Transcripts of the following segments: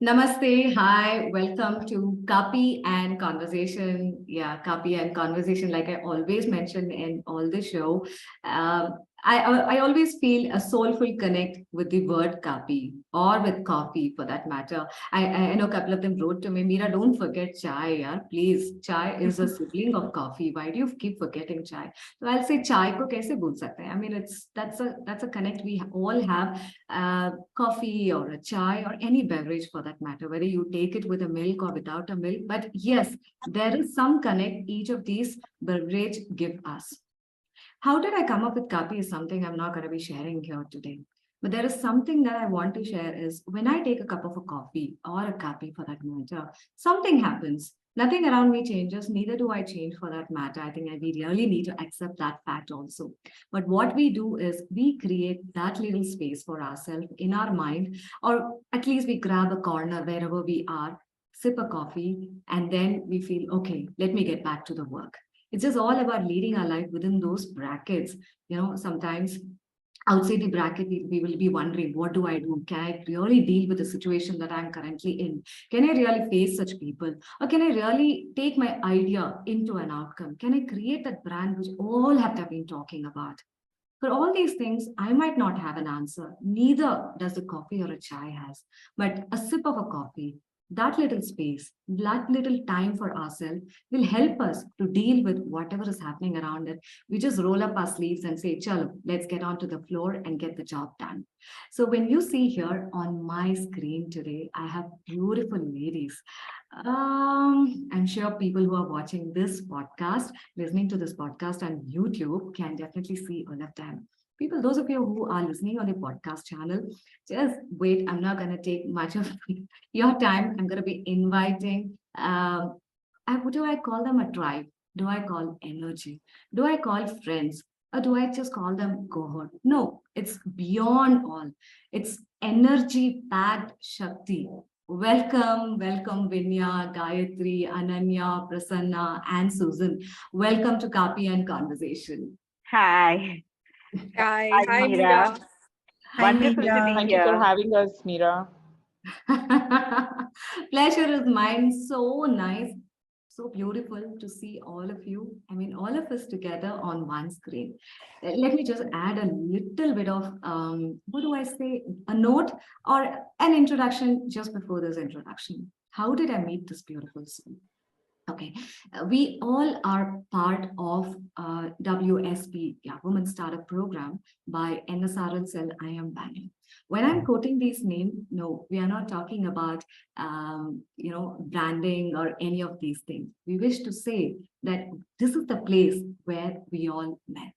Namaste, hi, welcome to Kaapi and Conversation. Yeah, Kaapi and Conversation, like I always mention in all the show. I always feel a soulful connect with the word Kaapi or with coffee for that matter. I know a couple of them wrote to me, Meera, don't forget chai, yeah, please. Chai is a sibling of coffee. Why do you keep forgetting chai? So I'll say chai ko kaise bhul sakte hain? I mean, that's a connect we all have coffee or a chai or any beverage for that matter, whether you take it with a milk or without a milk. But yes, there is some connect each of these beverage give us. How did I come up with Kaapi is something I'm not going to be sharing here today. But there is something that I want to share is when I take a cup of a coffee or a Kaapi for that matter, something happens. Nothing around me changes, neither do I change for that matter. I think we really need to accept that fact also. But what we do is we create that little space for ourselves in our mind, or at least we grab a corner wherever we are, sip a coffee, and then we feel, okay, let me get back to the work. It's just all about leading our life within those brackets. Sometimes outside the bracket, we will be wondering, what do I do? Can I really deal with the situation that I'm currently in? Can I really face such people? Or can I really take my idea into an outcome? Can I create that brand which all have been talking about? For all these things, I might not have an answer. Neither does a coffee or a chai has. But a sip of a coffee, that little space, that little time for ourselves will help us to deal with whatever is happening around it. We just roll up our sleeves and say, chalo, let's get onto the floor and get the job done. So when you see here on my screen today, I have beautiful ladies. I'm sure people who are watching this podcast, listening to this podcast on YouTube, can definitely see all of them. People, those of you who are listening on the podcast channel, just wait. I'm not going to take much of your time. I'm going to be inviting, what do I call them, a tribe? Do I call energy? Do I call friends? Or do I just call them cohort? No, it's beyond all. It's energy packed Shakti. Welcome, Vinya, Gayatri, Ananya, Prasanna, and Susan. Welcome to Kaapi and Conversation. Hi. Hi, Hi, hi, Meera. Meera. Hi, Wonderful to Meera. be Thank you for here. having us, Meera. Pleasure is mine. So nice, so beautiful to see all of you. I mean, all of us together on one screen. Let me just add a little bit of, what do I say, a note or an introduction just before this introduction. How did I meet this beautiful soul? Okay, we all are part of WSP, yeah, Women Startup Program by NSRCEL IIMB. When I'm quoting these names, no, we are not talking about branding or any of these things. We wish to say that this is the place where we all met.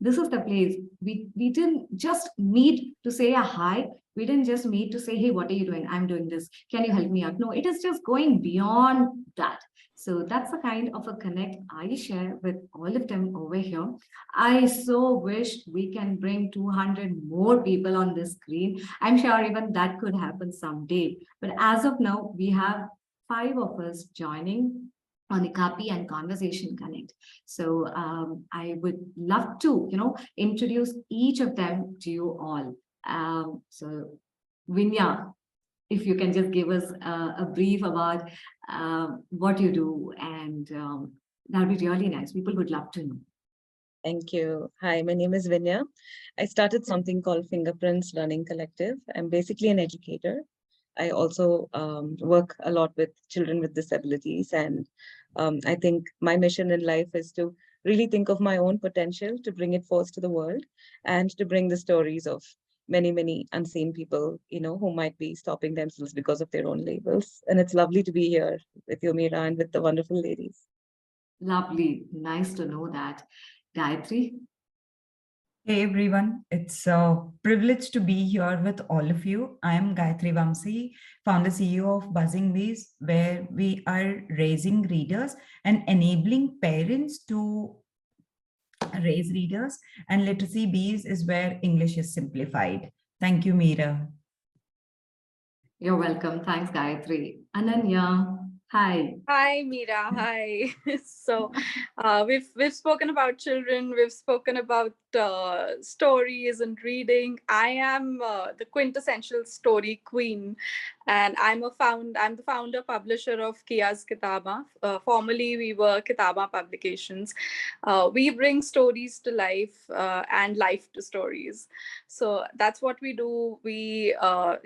This is the place we didn't just meet to say a hi. We didn't just meet to say, hey, what are you doing? I'm doing this. Can you help me out? No, it is just going beyond that. So that's the kind of a connect I share with all of them over here. I so wish we can bring 200 more people on this screen. I'm sure even that could happen someday. But as of now, we have 5 of us joining on the Kaapi and Conversation Connect. So I would love to, introduce each of them to you all. So Vinya, if you can just give us a brief about what you do, and that'd be really nice. People would love to know. Thank you. Hi, my name is Vinya. I started something called Fingerprints Learning Collective. I'm basically an educator. I also work a lot with children with disabilities. And I think my mission in life is to really think of my own potential, to bring it forth to the world, and to bring the stories of many, many unseen people, who might be stopping themselves because of their own labels. And it's lovely to be here with you, Meera, and with the wonderful ladies. Lovely. Nice to know that. Gayatri? Hey everyone, it's a privilege to be here with all of you. I am Gayatri Vamsi, founder CEO of Buzzing Bees, where we are raising readers and enabling parents to raise readers. And Literacy Bees is where English is simplified. Thank you, Meera. You're welcome. Thanks, Gayatri. Ananya, hi. Hi, Meera. Hi. So, we've spoken about children. We've spoken about stories and reading. I am the quintessential story queen, and I'm the founder publisher of Kia's Kitabaan. Formerly, we were Kitabaan Publications. We bring stories to life and life to stories. So that's what we do. We, our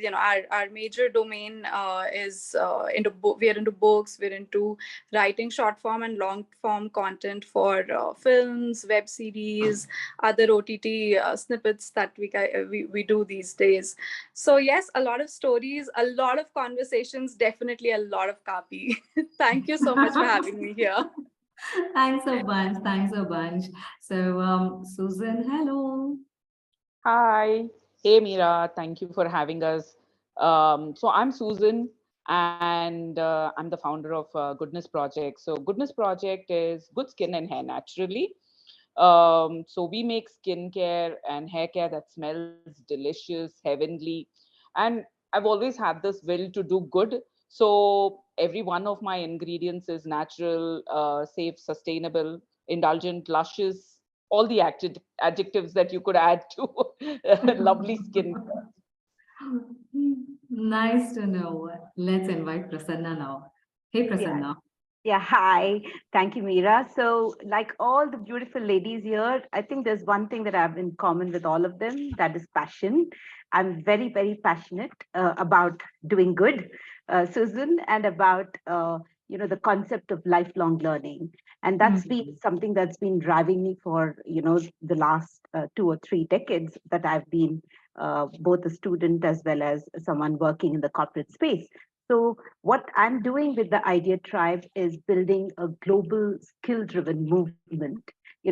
major domain is we're into books. We're into writing short form and long form content for films, web series, other OTT snippets that we do these days. So yes, a lot of stories, a lot of conversations, definitely a lot of Kaapi. Thank you so much for having me here. Thanks a bunch. Thanks a bunch. So, Susan, hello. Hi. Hey, Meera. Thank you for having us. So I'm Susan, and I'm the founder of Goodness Project. So Goodness Project is good skin and hair naturally. So we make skincare and hair care that smells delicious, heavenly. And I've always had this will to do good. So every one of my ingredients is natural, safe, sustainable, indulgent, luscious, all the adjectives that you could add to lovely skin. Nice to know. Let's invite Prasanna now. Hey, Prasanna. Yeah, hi. Thank you, Meera. So, like all the beautiful ladies here, I think there's one thing that I have in common with all of them, that is passion. I'm very, very passionate about doing good, Susan, and about the concept of lifelong learning. And that's been something that's been driving me for the last 2 or 3 decades that I've been both a student as well as someone working in the corporate space. So what I'm doing with the Idea Tribe is building a global skill-driven movement,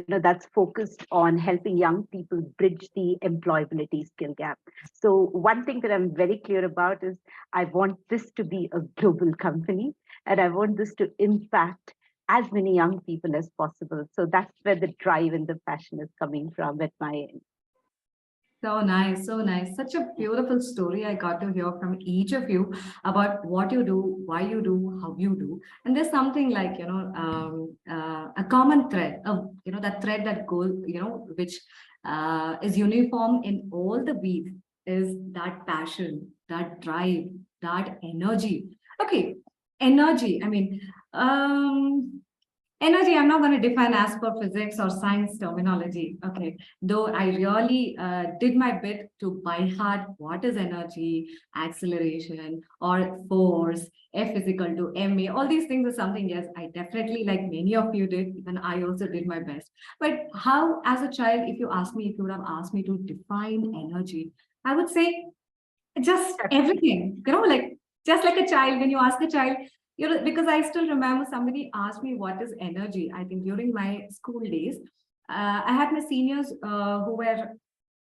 that's focused on helping young people bridge the employability skill gap. So one thing that I'm very clear about is I want this to be a global company, and I want this to impact as many young people as possible. So that's where the drive and the passion is coming from at my end. So nice, so nice. Such a beautiful story I got to hear from each of you about what you do, why you do, how you do. And there's something like, a common thread of, that thread that goes, which is uniform in all the beats is that passion, that drive, that energy. Okay, energy. I mean, energy, I'm not going to define as per physics or science terminology. Okay. Though I really did my bit to by heart what is energy, acceleration, or force, F is equal to ma. All these things are something, yes, I definitely, like many of you did, even I also did my best. But how, as a child, if you would have asked me to define energy, I would say just everything, like just like a child, when you ask a child, because I still remember somebody asked me what is energy. I think during my school days, I had my seniors who were,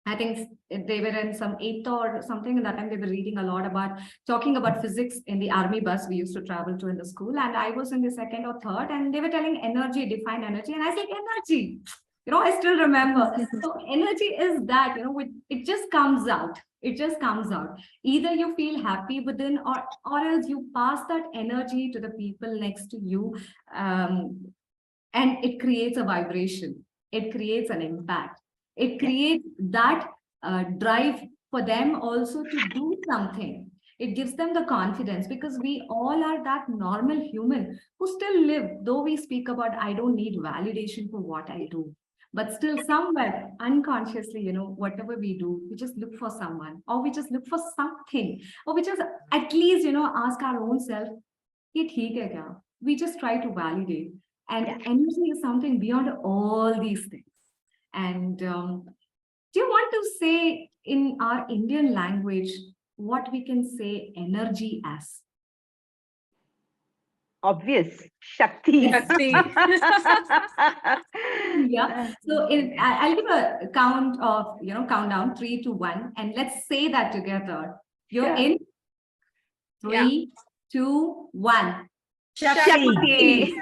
I think they were in some 8th or something. And that time they were reading a lot about talking about physics in the army bus we used to travel to in the school. And I was in the 2nd or 3rd, and they were telling energy, define energy. And I said, energy. I still remember. So energy is that, it just comes out. It just comes out. Either you feel happy within, or else you pass that energy to the people next to you. And it creates a vibration. It creates an impact. It creates that drive for them also to do something. It gives them the confidence, because we all are that normal human who still live, though we speak about, I don't need validation for what I do. But still somewhere unconsciously, whatever we do, we just look for someone, or we just look for something, or we just at least, ask our own self, "Ye theek hai kya?" We just try to validate. And energy is something beyond all these things. And do you want to say in our Indian language what we can say energy as? Obvious, Shakti. Shakti. Yeah. So I'll give a count of, countdown 3 to 1, and let's say that together. You're in 3, 2, 1. Shakti.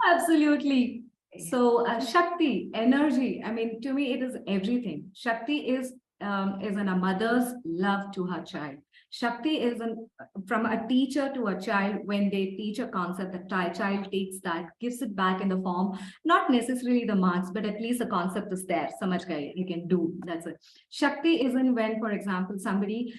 Absolutely. So Shakti, energy. I mean, to me, it is everything. Shakti is is in a mother's love to her child. Shakti is from a teacher to a child. When they teach a concept, the child takes that, gives it back in the form, not necessarily the marks, but at least the concept is there. So much you can do. That's it. Shakti isn't when, for example, somebody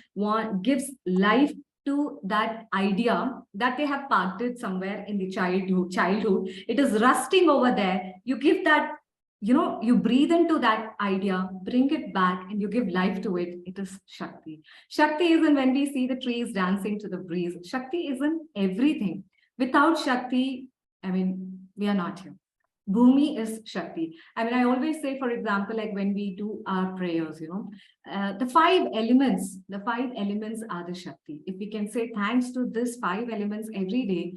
gives life to that idea that they have parted somewhere in the childhood. It is rusting over there. You give that, you breathe into that idea, bring it back, and you give life to it. It is Shakti. Shakti isn't when we see the trees dancing to the breeze. Shakti isn't everything. Without Shakti, we are not here. Bhumi is Shakti. I always say, for example, like when we do our prayers, the five elements are the Shakti. If we can say thanks to this 5 elements every day,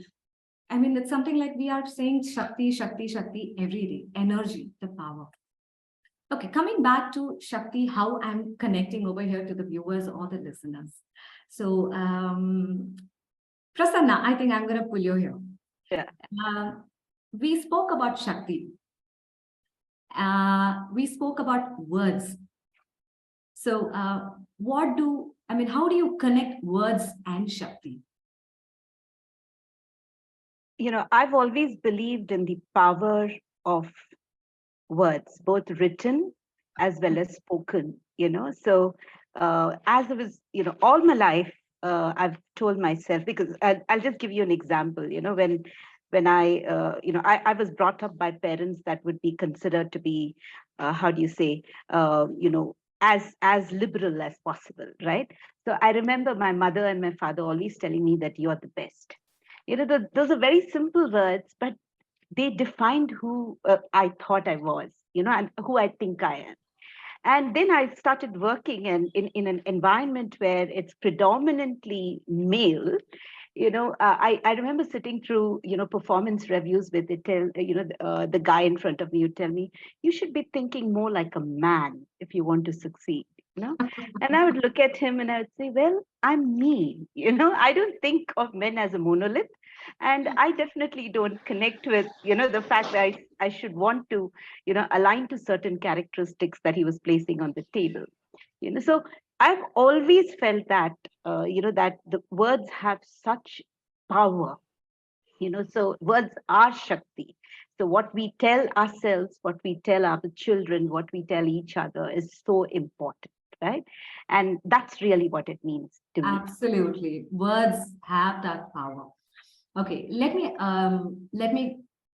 it's something like we are saying Shakti, Shakti, Shakti every day, energy, the power. Okay, coming back to Shakti, how I'm connecting over here to the viewers or the listeners. So, Prasanna, I think I'm going to pull you here. Yeah. We spoke about Shakti. We spoke about words. So, how do you connect words and Shakti? I've always believed in the power of words, both written as well as spoken, So as I was, all my life, I've told myself, because I'll just give you an example, when I was brought up by parents that would be considered to be, how do you say, as liberal as possible, right? So I remember my mother and my father always telling me that you're the best. Those are very simple words, but they defined who I thought I was, and who I think I am. And then I started working in an environment where it's predominantly male. I remember sitting through, performance reviews with it, the guy in front of me would tell me, you should be thinking more like a man if you want to succeed, And I would look at him and I would say, well, I'm me, I don't think of men as a monolith. And I definitely don't connect with, the fact that I should want to, align to certain characteristics that he was placing on the table. So I've always felt that, that the words have such power, so words are Shakti. So what we tell ourselves, what we tell our children, what we tell each other is so important, right? And that's really what it means to me. Absolutely. Words have that power. Okay, let me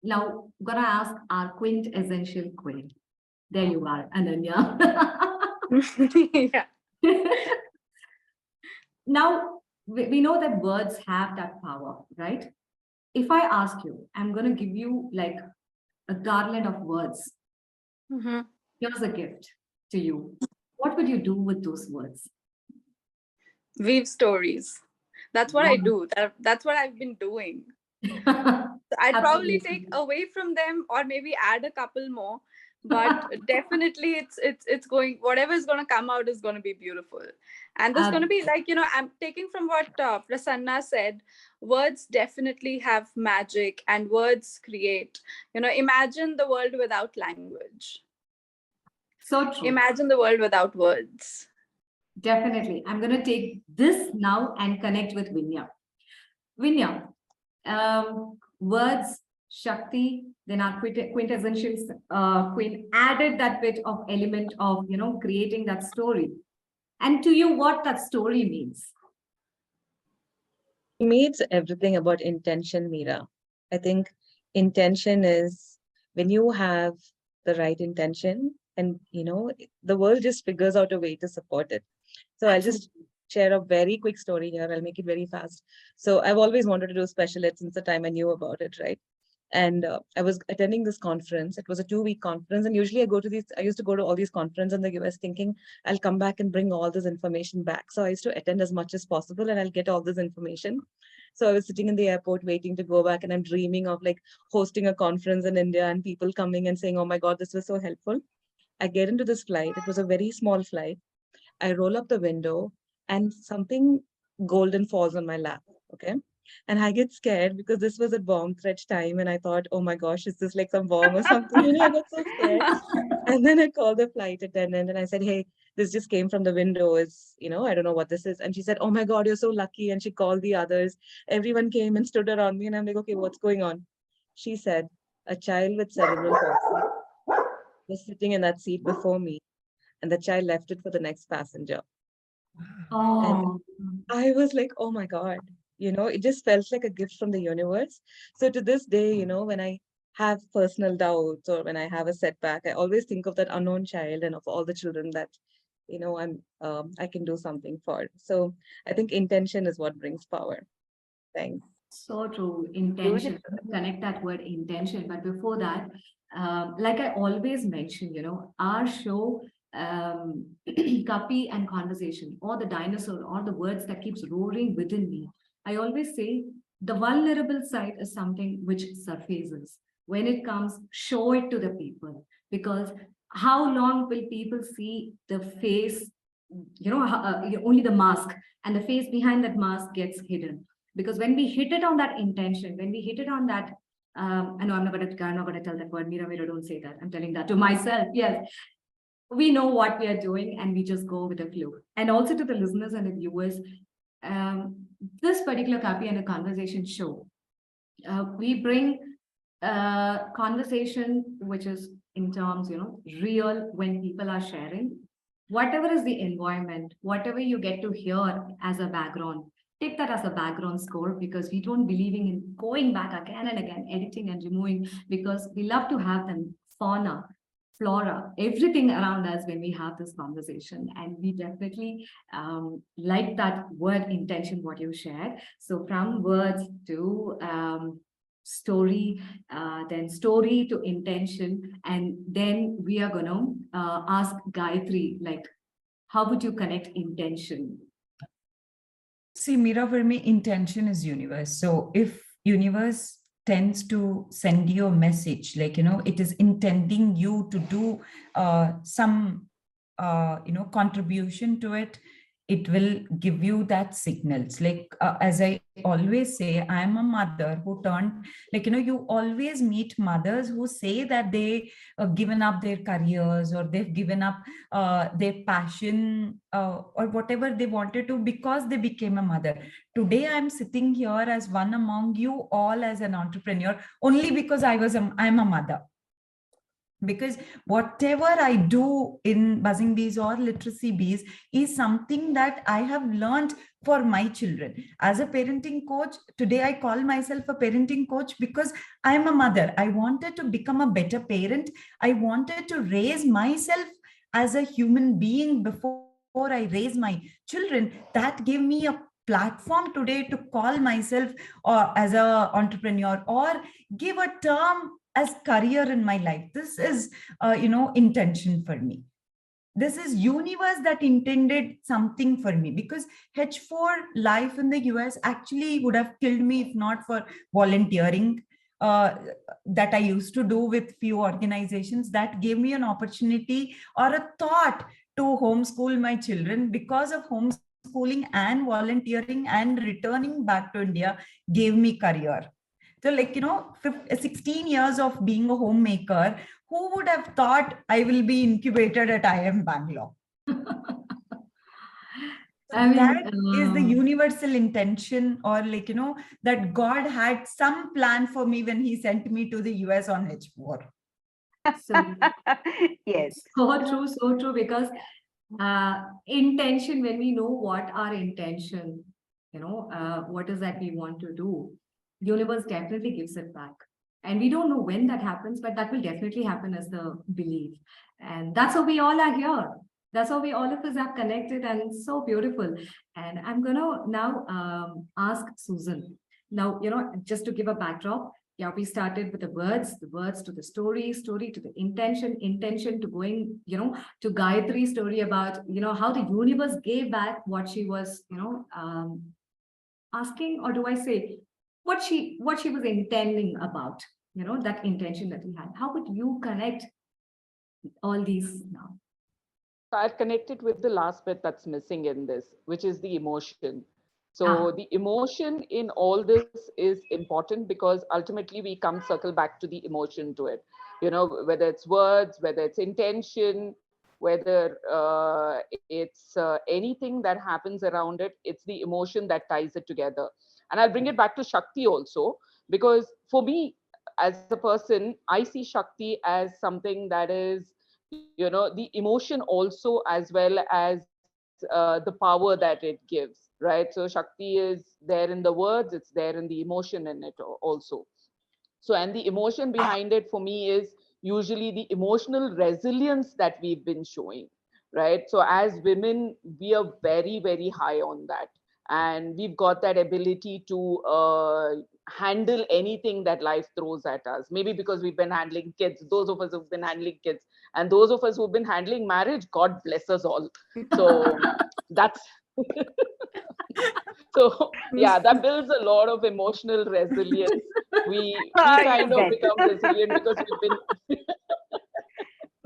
now gonna ask our quintessential queen. There you are, Ananya. Yeah. Now we know that words have that power, right? If I ask you, I'm gonna give you like a garland of words. Mm-hmm. Here's a gift to you. What would you do with those words? Weave stories. That's what I do. That's what I've been doing. I'd probably take away from them or maybe add a couple more, but definitely it's going, whatever is going to come out is going to be beautiful. And there's going to be like, I'm taking from what Prasanna said, words definitely have magic and words create, imagine the world without language. So true. Imagine the world without words. Definitely. I'm going to take this now and connect with Vinya. Vinya, words, Shakti, then our quintessential queen added that bit of element of, creating that story. And to you, what that story means? To me, it's everything about intention, Meera. I think intention is when you have the right intention and, the world just figures out a way to support it. So I'll just share a very quick story here. I'll make it very fast. So I've always wanted to do special ed since the time I knew about it, right? And I was attending this conference. It was a 2-week conference. And usually I used to go to all these conferences in the US thinking I'll come back and bring all this information back. So I used to attend as much as possible and I'll get all this information. So I was sitting in the airport waiting to go back and I'm dreaming of like hosting a conference in India and people coming and saying, oh my God, this was so helpful. I get into this flight. It was a very small flight. I roll up the window and something golden falls on my lap. Okay. And I get scared because this was a bomb threat time. And I thought, oh my gosh, is this like some bomb or something? I got so scared. And then I called the flight attendant and I said, hey, this just came from the window. I don't know what this is. And she said, oh my God, you're so lucky. And she called the others. Everyone came and stood around me. And I'm like, okay, what's going on? She said, a child with cerebral palsy was sitting in that seat before me. And the child left it for the next passenger. And Oh, I was like, oh my God, it just felt like a gift from the universe. So to this day, when I have personal doubts or when I have a setback, I always think of that unknown child and of all the children that, I can do something for. So I think intention is what brings power. Thanks. so true. Intention. Beautiful. Connect that word intention. But before that, like I always mention, our show, Kaapi and Conversation, or the dinosaur, or the words that keeps roaring within me. I always say the vulnerable side is something which surfaces. When it comes, show it to the people. Because how long will people see the face, only the mask, and the face behind that mask gets hidden? Because when we hit it on that intention, when we hit it on that, I know I'm not going to tell that word, Mira, don't say that. I'm telling that to myself. Yes, we know what we are doing and we just go with the flow. And also to the listeners and the viewers, this particular Kaapi and a Conversation show, we bring conversation which is in terms, real when people are sharing. Whatever is the environment, whatever you get to hear as a background, take that as a background score, because we don't believe in going back again and again, editing and removing, because we love to have them fauna, flora, everything around us when we have this conversation. And we definitely like that word intention, what you shared. So from words to story, then story to intention, and then we are going to ask Gayatri, like, how would you connect intention? See, Mira, for me, intention is universe. So if universe tends to send you a message, like, it is intending you to do some, contribution to it, it will give you that signals. Like, as I always say, I'm a mother who turned, like, you always meet mothers who say that they given up their careers, or they've given up their passion, or whatever they wanted to, because they became a mother. Today, I'm sitting here as one among you all as an entrepreneur, only because I'm a mother. Because whatever I do in Buzzing Bees or Literacy Bees is something that I have learned for my children. As a parenting coach, today I call myself a parenting coach because I'm a mother. I wanted to become a better parent. I wanted to raise myself as a human being before I raise my children. That gave me a platform today to call myself as an entrepreneur, or give a term as career in my life. This is, intention for me. This is universe that intended something for me, because H4 life in the US actually would have killed me if not for volunteering that I used to do with few organizations that gave me an opportunity or a thought to homeschool my children. Because of homeschooling and volunteering and returning back to India gave me career. So, 16 years of being a homemaker, who would have thought I will be incubated at IIM Bangalore? I mean, That is the universal intention, or that God had some plan for me when he sent me to the US on H4. so, Yes. so true, because intention, when we know what our intention, what is that we want to do, universe definitely gives it back. And we don't know when that happens, but that will definitely happen as the belief. And that's how we all are here. That's how we all of us are connected, and it's so beautiful. And I'm gonna now ask Susan. Now, just to give a backdrop, yeah, we started with the words to the story to the intention to going, to Gayatri's story about, how the universe gave back what she was, asking, or do I say what she was intending about, that intention that he had. How would you connect all these now? So I've connected with the last bit that's missing in this, which is the emotion. So the emotion in all this is important, because ultimately we circle back to the emotion to it. Whether it's words, whether it's intention, whether it's anything that happens around it, it's the emotion that ties it together. And I'll bring it back to Shakti also, because for me as a person, I see Shakti as something that is, the emotion also, as well as the power that it gives, right? So Shakti is there in the words, it's there in the emotion in it also. So, and the emotion behind it for me is usually the emotional resilience that we've been showing, right? So as women, we are very, very high on that. And we've got that ability to handle anything that life throws at us. Maybe because we've been handling kids, those of us who've been handling kids, and those of us who've been handling marriage, God bless us all. So that's so yeah, that builds a lot of emotional resilience. We kind of become resilient because we've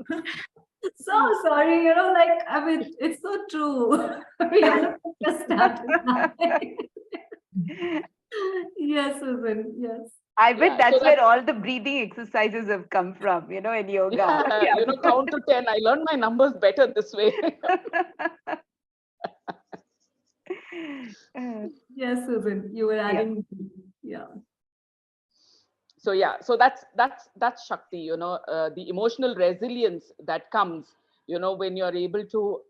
been So sorry, I mean, it's so true. We all just started laughing. Yes, Susan, yes. I bet Yeah, that's so where all the breathing exercises have come from, in yoga. yeah, count to 10. I learned my numbers better this way. Yes, Susan, you were adding, yeah. So yeah, so that's Shakti, the emotional resilience that comes, when you're able to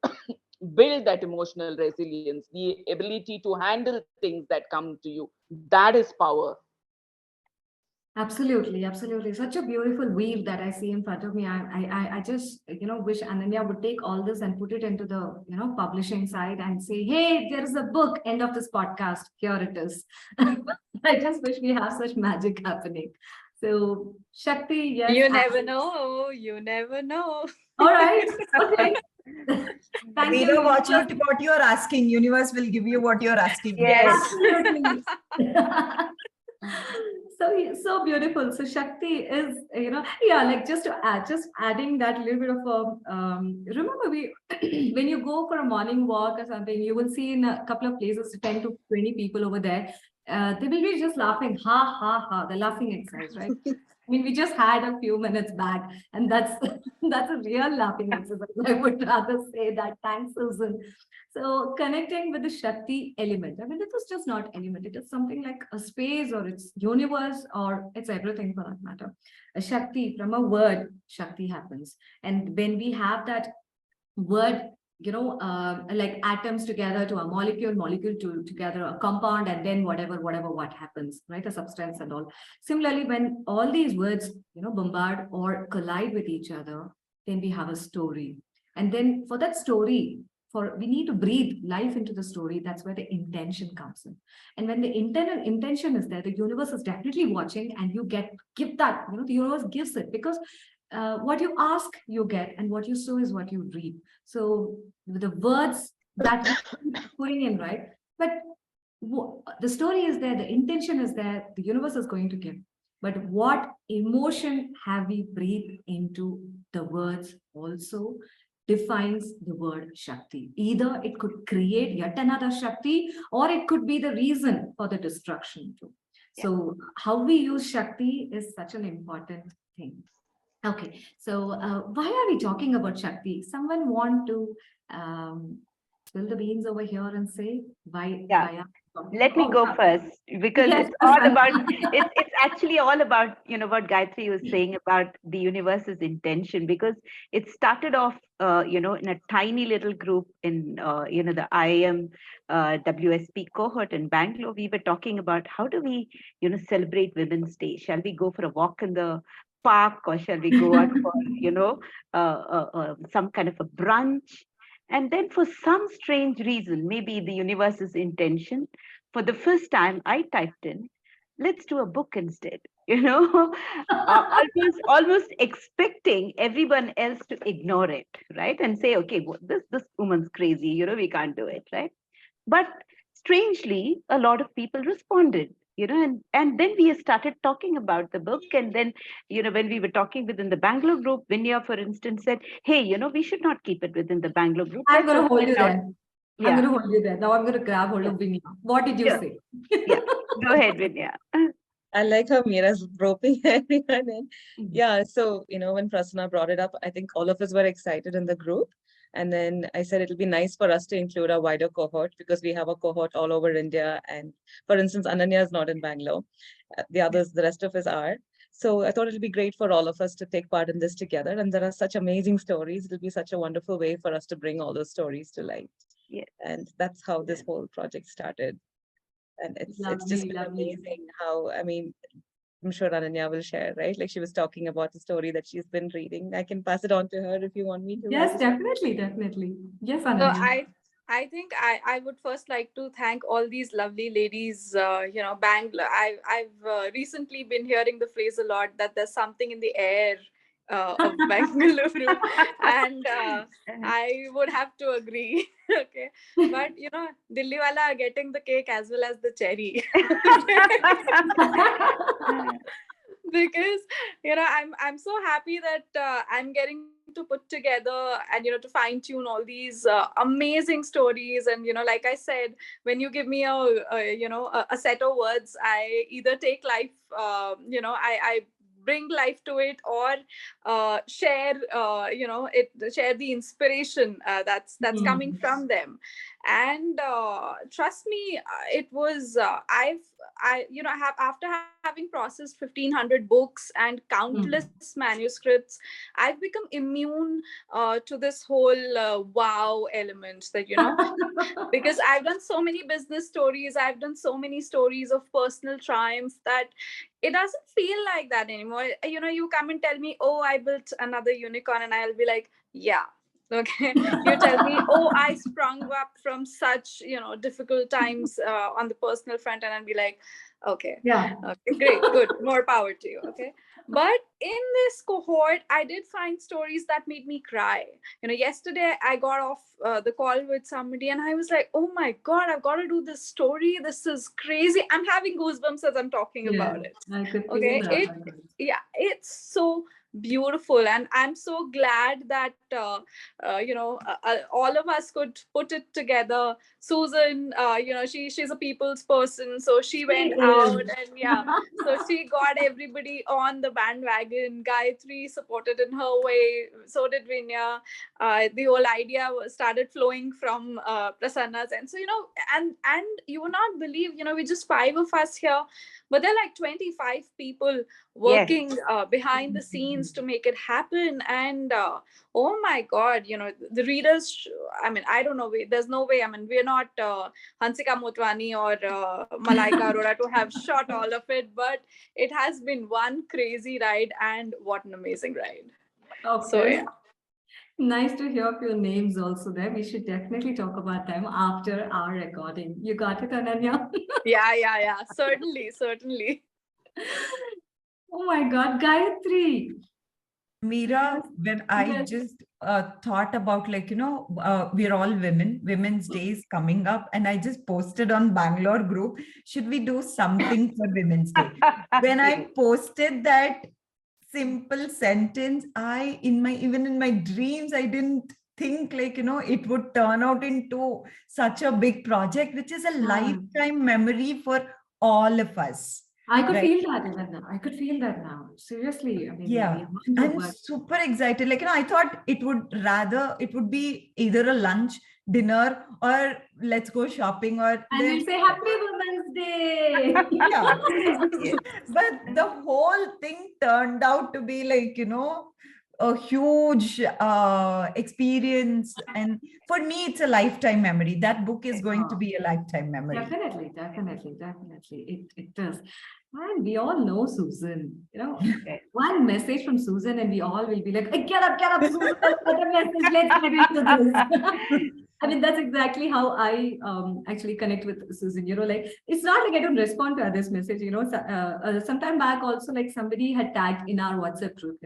build that emotional resilience, the ability to handle things that come to you. That is power. Absolutely, absolutely. Such a beautiful weave that I see in front of me. I just, wish Ananya would take all this and put it into the, publishing side and say, hey, there is a book, end of this podcast. Here it is. I just wish we have such magic happening. So, Shakti, yes. You never know. You never know. All right. Okay. Thank you. Meera, watch out what you are asking. Universe will give you what you are asking. Yes. Absolutely. So beautiful. So Shakti is, like just adding that little bit of remember when you go for a morning walk or something, you will see in a couple of places 10 to 20 people over there. They will be just laughing, ha ha ha, the laughing exercise, right? I mean, we just had a few minutes back, and that's that's a real laughing exercise. I would rather say that. Thanks, Susan. So connecting with the Shakti element. I mean, it is just not element. It is something like a space, or it's universe, or it's everything for that matter. A Shakti, from a word, Shakti happens. And when we have that word, like atoms together to a molecule to together a compound, and then what happens, right? A substance and all. Similarly, when all these words, bombard or collide with each other, then we have a story. And then for that story, we need to breathe life into the story. That's where the intention comes in. And when the intention is there, the universe is definitely watching, and you give that, the universe gives it, because what you ask, you get, and what you sow is what you reap. So the words that you're putting in, right? But the story is there, the intention is there, the universe is going to give. But what emotion have we breathed into the words also defines the word Shakti. Either it could create yet another Shakti, or it could be the reason for the destruction too. So how we use Shakti is such an important thing. Okay, so why are we talking about Shakti? Someone want to spill the beans over here and say why? Yeah. Why Let me go first, because Yes, it's all Susan. about it's actually all about what Gayatri was saying about the universe's intention, because it started off in a tiny little group in the IIM WSP cohort in Bangalore. We were talking about how do we celebrate Women's Day? Shall we go for a walk in the park, or shall we go out for some kind of a brunch? And then for some strange reason, maybe the universe's intention, for the first time I typed in, let's do a book instead, almost expecting everyone else to ignore it, right? And say, okay, this woman's crazy, we can't do it, right? But strangely, a lot of people responded, and then we started talking about the book. And then, when we were talking within the Bangalore group, Vinya, for instance, said, hey, we should not keep it within the Bangalore group. I'm Let's going to hold open you it out. there. I'm going to hold you there. Now I'm going to grab hold of Vinya. What did you say? Yeah. Go ahead, Vinya. I like how Mira's roping everyone in. Yeah, so, when Prasanna brought it up, I think all of us were excited in the group. And then I said it'll be nice for us to include a wider cohort because we have a cohort all over India. And for instance, Ananya is not in Bangalore. The rest of us are. So I thought it'll be great for all of us to take part in this together. And there are such amazing stories. It'll be such a wonderful way for us to bring all those stories to light. Yes. And that's how this whole project started. And it's just been amazing how, I'm sure Ananya will share, right? Like she was talking about the story that she's been reading. I can pass it on to her if you want me to. Yes, definitely. Yes, So Ananya. I think I would first like to thank all these lovely ladies. Bangalore. I've recently been hearing the phrase a lot that there's something in the air of Bangalore, and I would have to agree. Okay, but Delhi wala are getting the cake as well as the cherry. Because I'm so happy that I'm getting to put together and to fine tune all these amazing stories. And like I said, when you give me a set of words, I either take life, I bring life to it, or share share the inspiration that's coming from them. And trust me, it was after having processed 1,500 books and countless manuscripts, I've become immune to this whole wow element that because I've done so many business stories, I've done so many stories of personal triumph, that it doesn't feel like that anymore. You come and tell me, oh, I built another unicorn, and I'll be like, yeah. Okay, you tell me, oh, I sprung up from such difficult times on the personal front, and I'll be like, okay, great, good, more power to you. Okay, but in this cohort, I did find stories that made me cry. Yesterday I got off the call with somebody, and I was like, oh my god, I've got to do this story. This is crazy. I'm having goosebumps as I'm talking about it. I could feel Okay, that. it's so beautiful, and I'm so glad that all of us could put it together. Susan, she's a people's person, so she went out, and so she got everybody on the bandwagon. Gayatri supported in her way, so did Vinya. The whole idea started flowing from Prasanna's, and so and you will not believe, we're just 5 of us here, but there are like 25 people working behind the scenes to make it happen. And oh my god, the readers, I don't know, there's no way, we're not Hansika Motwani or Malaika Arora to have shot all of it, but it has been one crazy ride, and what an amazing ride. Okay. So yeah, nice to hear your names also there. We should definitely talk about them after our recording. You got it, Ananya? yeah, certainly. Oh my god, Gayatri. Mira, when I just thought about we're all women, Women's Day is coming up, and I just posted on Bangalore group, should we do something for Women's Day? When I posted that simple sentence, even in my dreams, I didn't think it would turn out into such a big project, which is a lifetime memory for all of us. I could feel that even now. I could feel that now. Seriously. I'm super excited. I thought it would be either a lunch, dinner, or let's go shopping, or and we'll say Happy Women's Day. But the whole thing turned out to be a huge experience, and for me it's a lifetime memory. That book is going to be a lifetime memory. Definitely. It does. And we all know Susan, one message from Susan and we all will be like, hey, get up, Susan, let's get a message, let's get into this. That's exactly how I actually connect with Susan. It's not like I don't respond to others' message. Sometime back also, somebody had tagged in our WhatsApp group.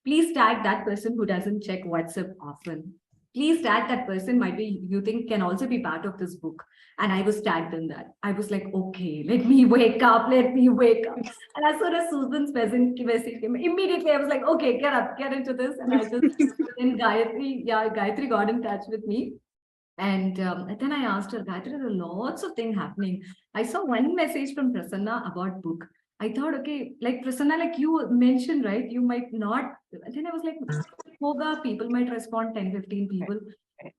Please tag that person who doesn't check WhatsApp often. Please tag that person. Might be you think can also be part of this book. And I was tagged in that. I was like, okay, let me wake up. And as soon as Susan's message came, immediately I was like, okay, get up, get into this. And I just then Gayatri got in touch with me. And then I asked her, Gayatri, there are lots of things happening. I saw one message from Prasanna about book. I thought, okay, like Prasanna, like you mentioned, right? You might not. Then I was like, Hoga, people might respond 10, 15 people.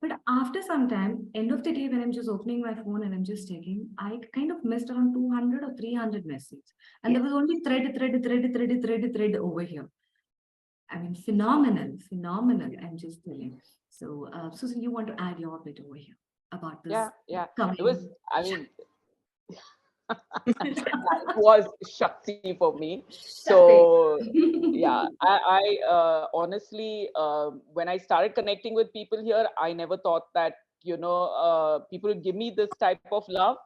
But after some time, end of the day, when I'm just opening my phone and I'm just checking, I kind of missed around 200 or 300 messages. And there was only thread over here. I mean, phenomenal. I'm just telling. So, Susan, you want to add your bit over here about this? Yeah. Coming. It was, I mean, it was Shakti for me. So yeah, I honestly, when I started connecting with people here, I never thought that, people would give me this type of love.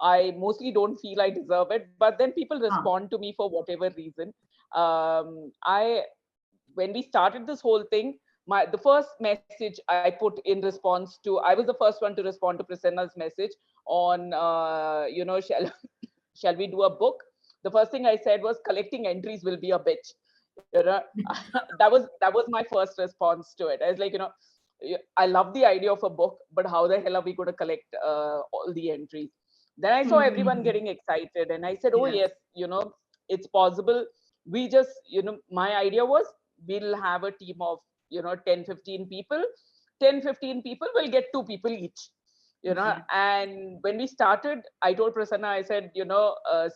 I mostly don't feel I deserve it, but then people respond to me for whatever reason. When we started this whole thing, the first message I put in response to, I was the first one to respond to Prasanna's message on, shall we do a book? The first thing I said was, collecting entries will be a bitch. That was my first response to it. I was like, I love the idea of a book, but how the hell are we going to collect all the entries? Then I saw everyone getting excited, and I said, oh yes, it's possible. We just, my idea was, we'll have a team of 10, 15 people. 10, 15 people will get 2 people each. And when we started, I told Prasanna, I said,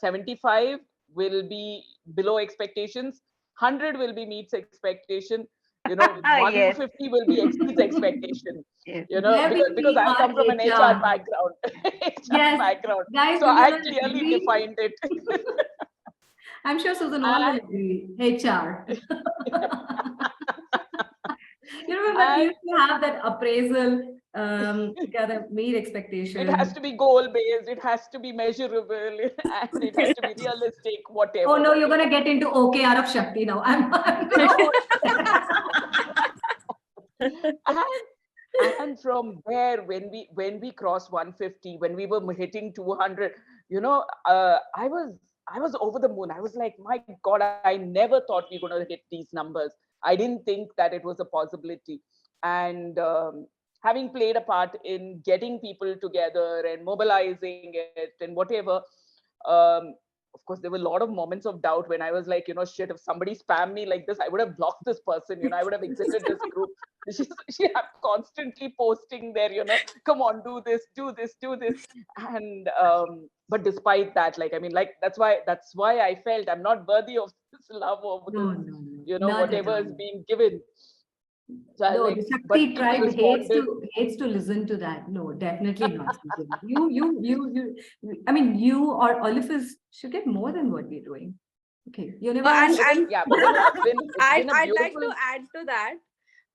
75 will be below expectations, 100 will be meets expectation, 150 will be exceeds expectation. Because I come from an HR background. Background. Guys, so I clearly defined it. I'm sure Susan all will agree. HR. You remember we used to have that appraisal, meet expectation. It has to be goal based, it has to be measurable, and it has to be realistic, whatever. Oh no, you're gonna get into OKR of Shakti now. And from there, when we crossed 150, when we were hitting 200, I was over the moon. I was like, my God, I never thought we were going to hit these numbers. I didn't think that it was a possibility. And having played a part in getting people together and mobilizing it and whatever, of course, there were a lot of moments of doubt when I was like, shit, if somebody spammed me like this, I would have blocked this person, I would have exited this group. She have constantly posting there, come on, do this. And but despite that, that's why I felt I'm not worthy of this love or this, whatever is being given. So no, the Shakti tribe hates to listen to that. No, definitely not. You. I mean, you or all of us should get more than what we're doing. Okay, I'd like to add to that.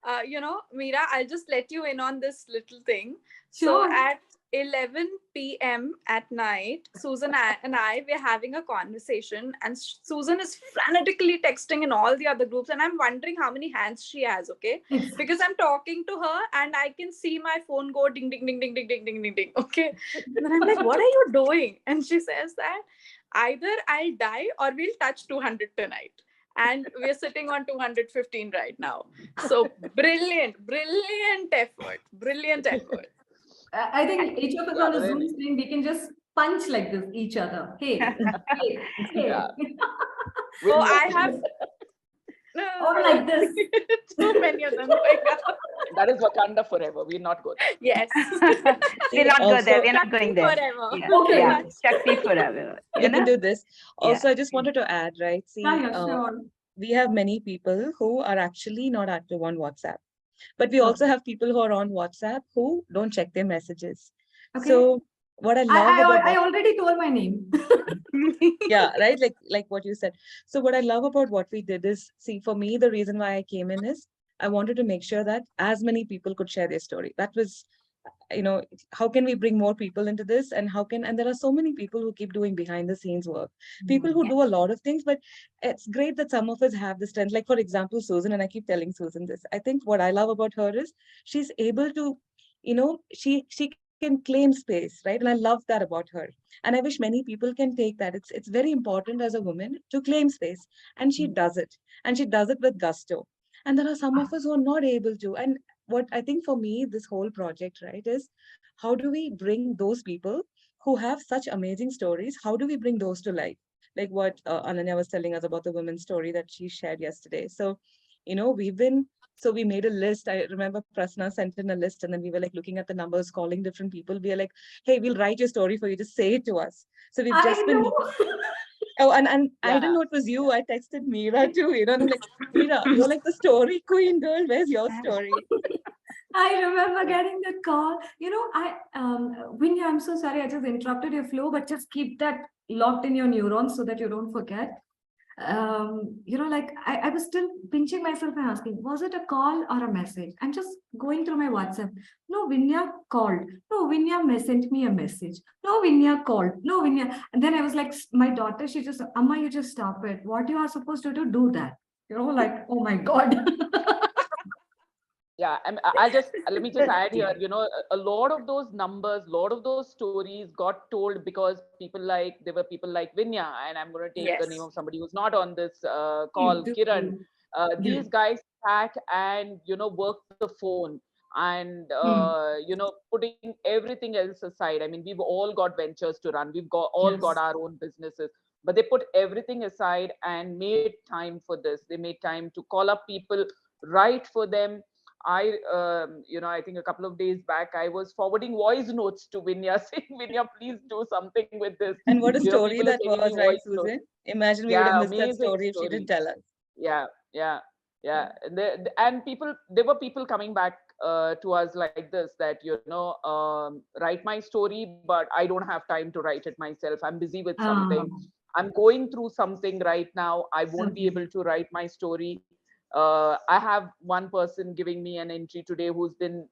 Meera, I'll just let you in on this little thing. Sure. So at 11 p.m. at night, Susan and I, we're having a conversation, and Susan is frantically texting in all the other groups, and I'm wondering how many hands she has, okay? Because I'm talking to her and I can see my phone go ding, ding, ding, ding, ding, ding, ding, ding, ding, okay? And then I'm like, what are you doing? And she says that either I'll die or we'll touch 200 tonight. And we're sitting on 215 right now. So brilliant effort. I think each of us on the Zoom screen, we can just punch like this each other. Hey. Yeah. Oh, I have or like this. Too many of them. That is Wakanda forever. We're not going there. Yes. We're not going there. We're not going there. Forever. Yeah. Okay. Yeah. Shakti forever. We can do this. Also, I just wanted to add, right? See, Sure. we have many people who are actually not active on WhatsApp. But we also have people who are on WhatsApp who don't check their messages. Okay. So what I love I already told my name. Yeah, right. Like what you said. So what I love about what we did is, see, for me, the reason why I came in is I wanted to make sure that as many people could share their story. That was, how can we bring more people into this, and there are so many people who keep doing behind the scenes work, people who do a lot of things, but it's great that some of us have the strength. Like, for example, Susan, and I keep telling Susan this, I think what I love about her is she's able to, she can claim space, right? And I love that about her. And I wish many people can take that. It's very important as a woman to claim space. And she does it. And she does it with gusto. And there are some of us who are not able to. And what I think for me, this whole project, right, is how do we bring those people who have such amazing stories? How do we bring those to life? Like what Ananya was telling us about the women's story that she shared yesterday. So, we made a list. I remember Prasna sent in a list, and then we were like looking at the numbers, calling different people. We are like, hey, we'll write your story for you. Just say it to us. So we've just I been. know. Oh, and I didn't Yeah. know it was you. I texted Meera too. And I'm like, Meera, you're like the story queen, girl. Where's your story? I remember getting the call. Vinya, I'm so sorry, I just interrupted your flow, but just keep that locked in your neurons so that you don't forget. I was still pinching myself and asking, was it a call or a message? I'm just going through my WhatsApp. No, Vinya called. No, Vinya sent me a message. No, Vinya called. No, Vinya. And then I was like, my daughter, she just, Amma, you just stop it. What you are supposed to do that. Like, oh my God. Yeah, let me just add here, a lot of those numbers, lot of those stories got told because there were people like Vinya, and I'm going to take the name Yes. of somebody who's not on this call, Kiran. These guys sat and, worked the phone and, putting everything else aside. I mean, we've all got ventures to run. We've all got our own businesses, but they put everything aside and made time for this. They made time to call up people, write for them. I think a couple of days back, I was forwarding voice notes to Vinya saying, Vinya, please do something with this. And what a story People are that sending me was, right, voice notes. Susan? Imagine we would have Yeah, missed that amazing story if she didn't tell us. Yeah. And there were people coming back to us like this, that, write my story, but I don't have time to write it myself. I'm busy with something. I'm going through something right now. I won't be able to write my story. I have one person giving me an entry today who's been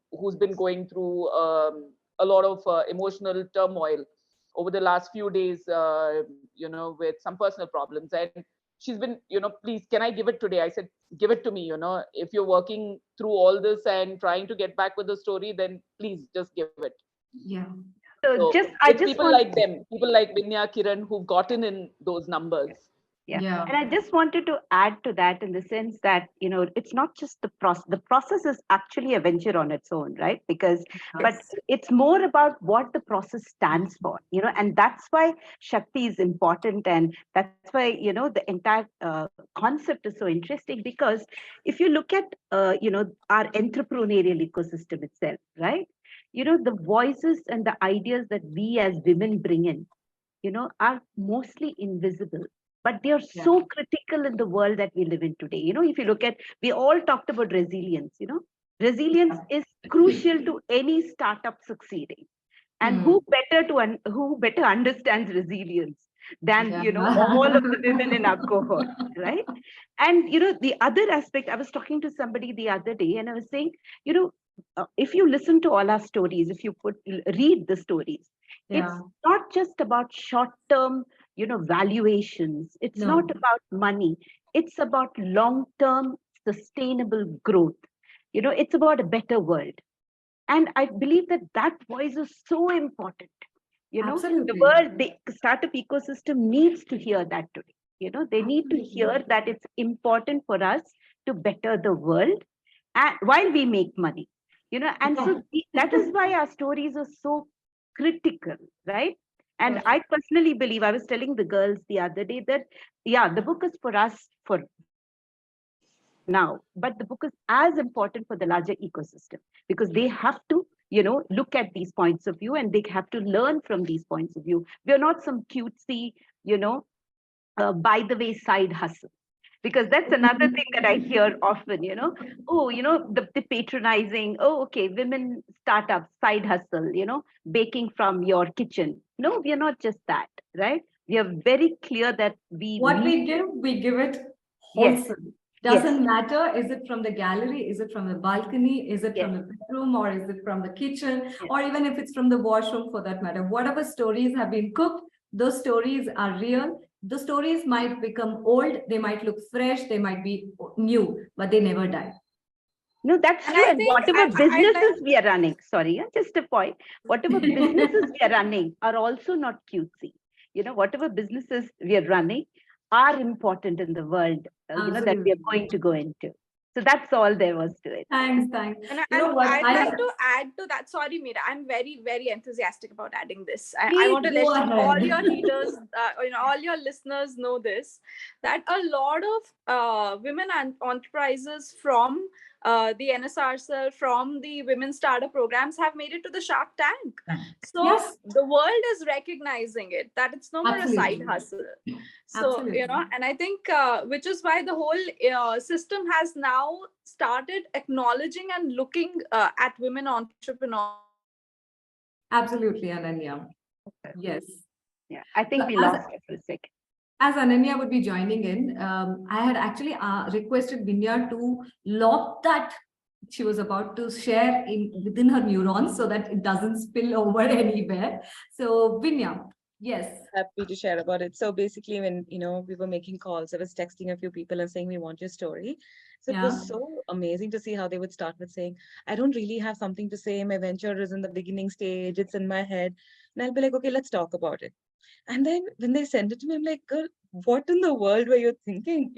going through a lot of emotional turmoil over the last few days, with some personal problems. And she's been, please, can I give it today? I said, give it to me. If you're working through all this and trying to get back with the story, then please just give it. Yeah. So So I it's just people want, like them, people like Vinya, Kiran, who've gotten in those numbers. Yeah. And I just wanted to add to that in the sense that, it's not just the process. The process is actually a venture on its own, right? But it's more about what the process stands for, and that's why Shakti is important. And that's why, the entire concept is so interesting, because if you look at, our entrepreneurial ecosystem itself, right? The voices and the ideas that we as women bring in, are mostly invisible, but they are so critical in the world that we live in today. If you look at, we all talked about resilience. Resilience is crucial to any startup succeeding. And who better understands resilience than all of the women in our cohort, right? And the other aspect, I was talking to somebody the other day, and I was saying, if you listen to all our stories, if you read the stories, it's not just about short-term, valuations. It's not about money. It's about long-term sustainable growth. It's about a better world. And I believe that voice is so important. Absolutely. The world, the startup ecosystem needs to hear that today. They need to hear that it's important for us to better the world, and while we make money. And so that is why our stories are so critical, right? And I personally believe, I was telling the girls the other day that, the book is for us for now, but the book is as important for the larger ecosystem, because they have to, look at these points of view, and they have to learn from these points of view. We're not some cutesy, by the way, side hustle. Because that's another thing that I hear often, the patronizing, okay, women startups, side hustle, baking from your kitchen. No, we are not just that, right? We are very clear that What we give it wholesome. Doesn't matter, is it from the gallery, is it from the balcony, is it from the bedroom, or is it from the kitchen, or even if it's from the washroom for that matter. Whatever stories have been cooked, those stories are real. The stories might become old, they might look fresh, they might be new, but they never die. No, that's true. And whatever businesses we are running, sorry, just a point, whatever businesses we are running are also not cutesy. Whatever businesses we are running are important in the world, that we are going to go into. So that's all there was to it. Thanks. And You know what? I'd like to add to that. Sorry, Meera, I'm very, very enthusiastic about adding this. I Please want to go let all ahead. your leaders, all your listeners know this, that a lot of women and enterprises from the NSRCEL, from the women starter programs have made it to the Shark Tank. So Yes. the world is recognizing it, that it's no more a side Absolutely. hustle. So, Absolutely. and I think which is why the whole system has now started acknowledging and looking at women entrepreneurs. Absolutely, Ananya. Yes. Yeah, I think So we as- lost it for a second. As Ananya would be joining in, I had actually requested Vinya to lock that she was about to share within her neurons so that it doesn't spill over anywhere. So Vinya, yes. Happy to share about it. So basically, when we were making calls, I was texting a few people and saying we want your story. So it Yeah. was so amazing to see how they would start with saying, I don't really have something to say. My venture is in the beginning stage. It's in my head. And I'll be like, okay, let's talk about it. And then when they send it to me, I'm like, girl, what in the world were you thinking?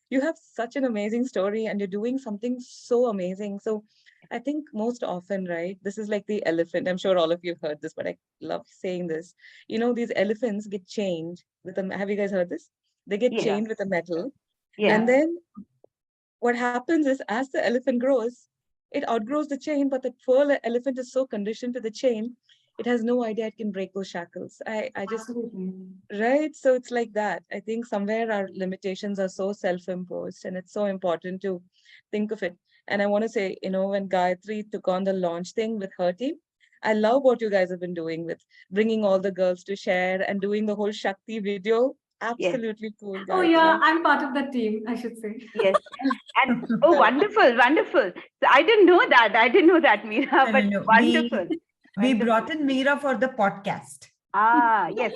You have such an amazing story and you're doing something so amazing. So I think most often, right, this is like the elephant. I'm sure all of you have heard this, but I love saying this. These elephants get chained with a, have you guys heard this? They get Yeah. chained with a metal. Yeah. And then what happens is as the elephant grows, it outgrows the chain, but the poor elephant is so conditioned to the chain, it has no idea it can break those shackles. I just, Absolutely. right? So it's like that. I think somewhere our limitations are so self-imposed and it's so important to think of it. And I want to say, when Gayatri took on the launch thing with her team, I love what you guys have been doing with bringing all the girls to share and doing the whole Shakti video. Absolutely cool, Oh Gayatri. yeah, I'm part of that team, I should say. Yes. And oh, wonderful, wonderful. So I didn't know that. Meera, but No. wonderful. We Wonderful. brought in Meera for the podcast. Yes.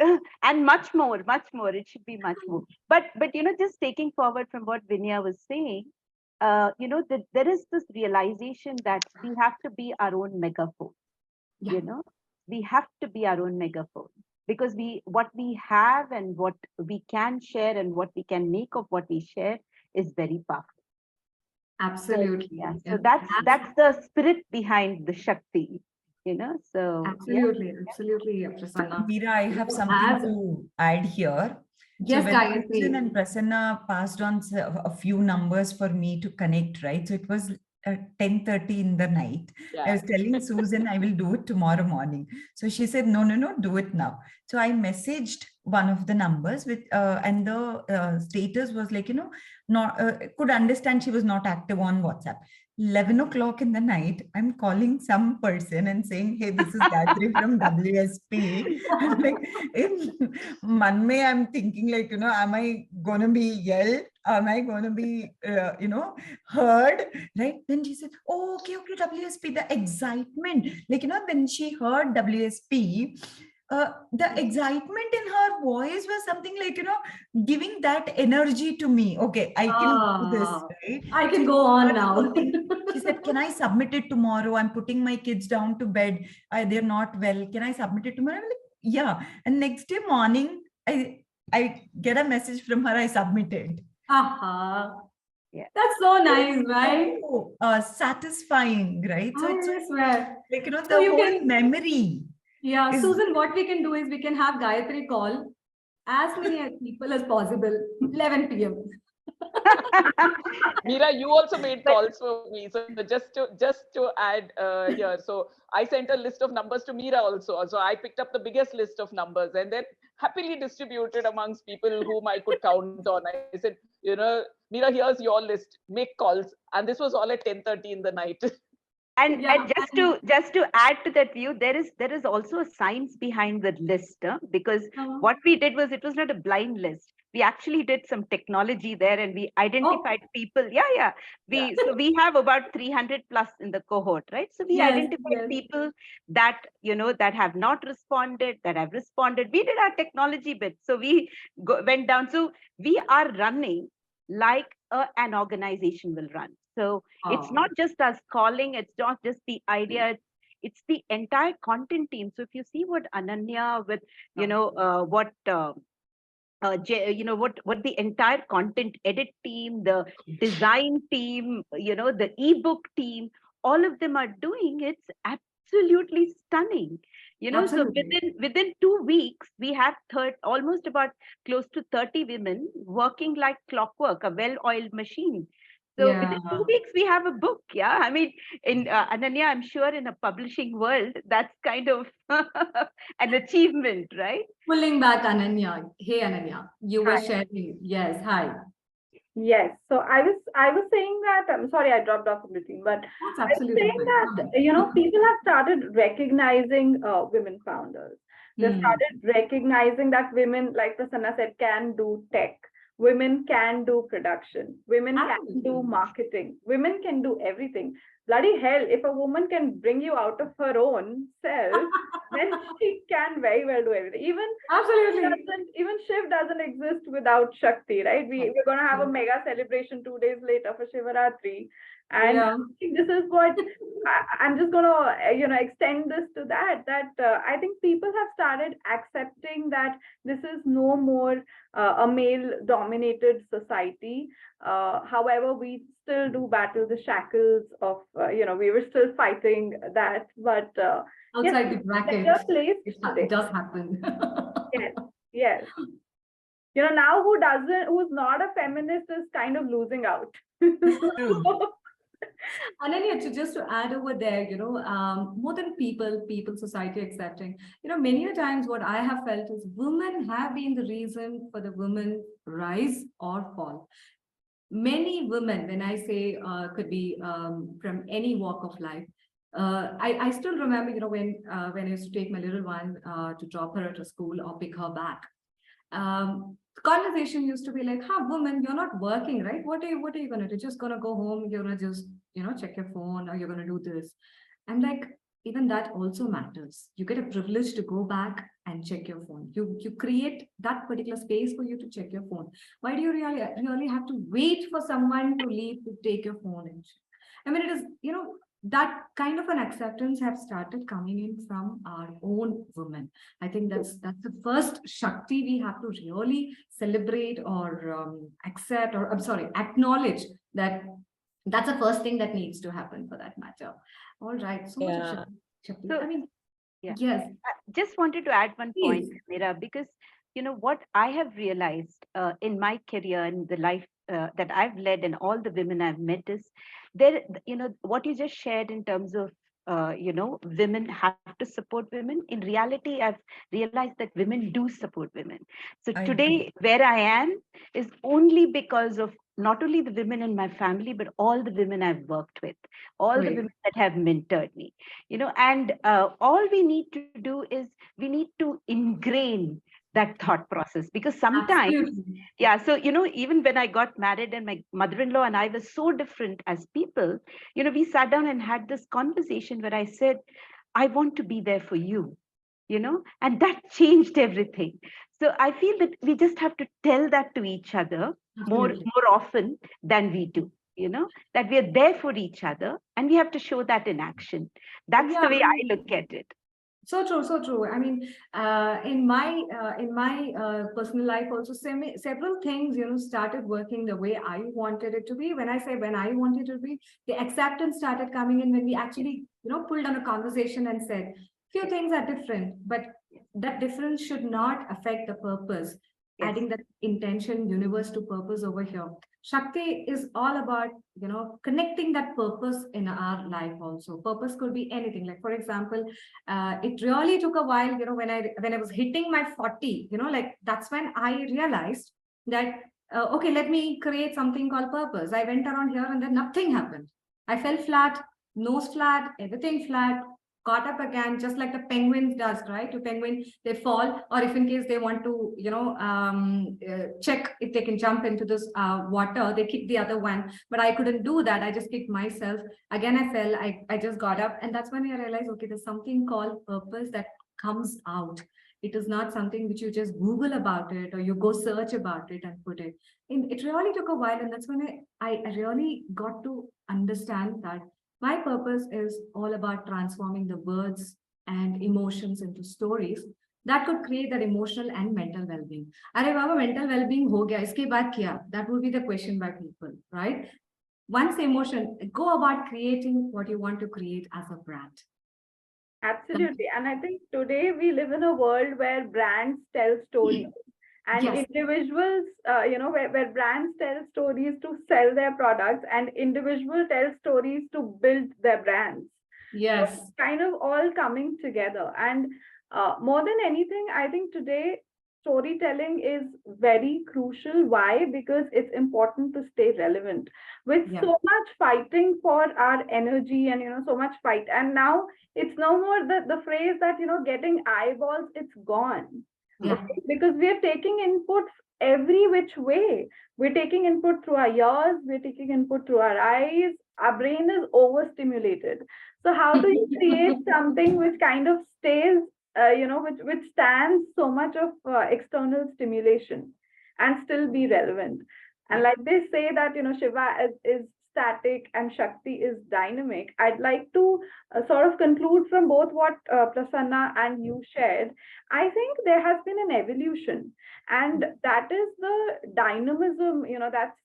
Wow. And much more. It should be much more. But just taking forward from what Vinya was saying, there is this realization that we have to be our own megaphone. Yeah. We have to be our own megaphone because what we have and what we can share and what we can make of what we share is very powerful. Absolutely. Yeah. So that's the spirit behind the Shakti. So Absolutely, Prasanna. Meera, I have something As- to add here. Yes, so when Gayatri. Susan and Prasanna passed on a few numbers for me to connect, right? So it was 10:30 in the night. I was telling Susan I will do it tomorrow morning. So she said, no, do it now. So I messaged one of the numbers with and the status was like, not could understand she was not active on WhatsApp. 11 o'clock in the night, I'm calling some person and saying, hey, this is Gayatri from WSP. I'm like, in Manme, I'm thinking like, am I going to be yelled? Am I going to be, heard? Right? Then she said, oh, okay, WSP, the excitement. Like, when she heard WSP, the excitement in her voice was something like, giving that energy to me. Okay, I can do this, right? I can go on That's now. one thing. She said, can I submit it tomorrow? I'm putting my kids down to bed. They're not well. Can I submit it tomorrow? I'm like, yeah. And next day morning, I get a message from her. I submitted. Aha. Yeah. That's so nice, right? So, satisfying, right? So it's I swear. like, the So you whole can- memory. Yeah, is- Susan, what we can do is we can have Gayatri call as many people as possible, 11 p.m. Meera, you also made calls for me. So just to add here, so I sent a list of numbers to Meera also. So I picked up the biggest list of numbers and then happily distributed amongst people whom I could count on. I said, Meera, here's your list. Make calls. And this was all at 10:30 in the night. And, Yeah, and just to add to that view, there is also a science behind the list, because what we did was, it was not a blind list. We actually did some technology there and we identified people. So we have about 300 plus in the cohort, right? So we identified people that, that have not responded, that have responded. We did our technology bit. So we went down. So we are running like an organization will run. So it's not just us calling, it's not just the idea, it's the entire content team. So if you see what Ananya with, what what the entire content edit team, the design team, the ebook team, all of them are doing. It's absolutely stunning. So Absolutely. within 2 weeks, we have almost about close to 30 women working like clockwork, a well-oiled machine. So Yeah. within 2 weeks, we have a book. Yeah, I mean, in Ananya, I'm sure in a publishing world, that's kind of an achievement, right? Pulling back Ananya. Hey Ananya, you were Hi. sharing. Yes, hi. Yes. So I was saying that, I'm sorry I dropped off in between, but That's I was absolutely saying fine. Go that, ahead. people have started recognizing women founders. They Hmm. started recognizing that women, like Prasanna said, can do tech. Women can do production. Women can do Absolutely. marketing. Women can do everything. Bloody hell, if a woman can bring you out of her own self, then she can very well do everything. Absolutely. Even Shiv doesn't exist without Shakti, right? We're gonna have a mega celebration 2 days later for Shivaratri. And I Yeah. think this is what I'm just gonna extend this to that I think people have started accepting that this is no more a male dominated society. However, we still do battle the shackles of we were still fighting that, but yes, Outside the it's bracket, better placed it today. does happen. Yes, yes. Now who's not a feminist is kind of losing out. True. Ananya, just to add over there, more than people, society accepting, many a times what I have felt is women have been the reason for the women rise or fall. Many women, when I say could be from any walk of life, I still remember, when I used to take my little one to drop her at a school or pick her back. Conversation used to be like, "Huh, woman, you're not working, right? What are you gonna do? Just gonna go home? You're gonna just, check your phone, or you're gonna do this?" I'm like, even that also matters. You get a privilege to go back and check your phone. You create that particular space for you to check your phone. Why do you really have to wait for someone to leave to take your phone and check? I mean, it is, that kind of an acceptance have started coming in from our own women. I think that's the first Shakti we have to really celebrate or accept, or I'm sorry, acknowledge that that's the first thing that needs to happen for that matter. All right, so much of Yeah. Shakti. So I mean, yeah, yes, I just wanted to add one point, please. Mira, because what I have realized in my career and the life that I've led and all the women I've met is there. What you just shared in terms of women have to support women. In reality, I've realized that women do support women. So I agree. today, where I am is only because of not only the women in my family, but all the women I've worked with, all the Great. women that have mentored me. And all we need to do is we need to ingrain that thought process, because sometimes, Absolutely. yeah, so even when I got married and my mother-in-law and I were so different as people, we sat down and had this conversation where I said, I want to be there for you, and that changed everything. So I feel that we just have to tell that to each other more Absolutely. more often than we do, that we are there for each other, and we have to show that in action. That's Yeah, the way I look at it. so true, so true. I mean, in my personal life also, several things started working the way I wanted it to be. When I say when I wanted it to be, the acceptance started coming in when we actually pulled on a conversation and said few things are different, but that difference should not affect the purpose. Yes. Adding that intention, universe to purpose over here. Shakti is all about connecting that purpose in our life also. Purpose could be anything. Like for example, it really took a while, when I was hitting my 40, like that's when I realized that okay, let me create something called purpose. I went around here and then nothing happened. I fell flat, nose flat, everything flat, got up again, just like the penguins does, right? To penguin, they fall, or if in case they want to, check if they can jump into this water, they kick the other one. But I couldn't do that. I just kicked myself. Again, I fell. I just got up, and that's when I realized, okay, there's something called purpose that comes out. It is not something which you just Google about it or you go search about it and put it. And it really took a while, and that's when I really got to understand that my purpose is all about transforming the words and emotions into stories that could create that emotional and mental well-being. अरे बाबा mental well-being हो गया, इसके बाद क्या? That would be the question by people, right? Once emotion, go about creating what you want to create as a brand. Absolutely. And I think today we live in a world where brands tell stories and Yes. individuals, where brands tell stories to sell their products and individuals tell stories to build their brands. Yes. So it's kind of all coming together. And more than anything, I think today storytelling is very crucial. Why? Because it's important to stay relevant. With Yeah. so much fighting for our energy and so much fight. And now it's no more the phrase that getting eyeballs, it's gone. Yeah. Okay? Because we are taking inputs every which way. We're taking input through our ears, we're taking input through our eyes, our brain is overstimulated. So how do you create something which kind of stays, which stands so much of external stimulation and still be relevant? And like they say that, Shiva is static and Shakti is dynamic. I'd like to sort of conclude from both what Prasanna and you shared. I think there has been an evolution, and that is the dynamism,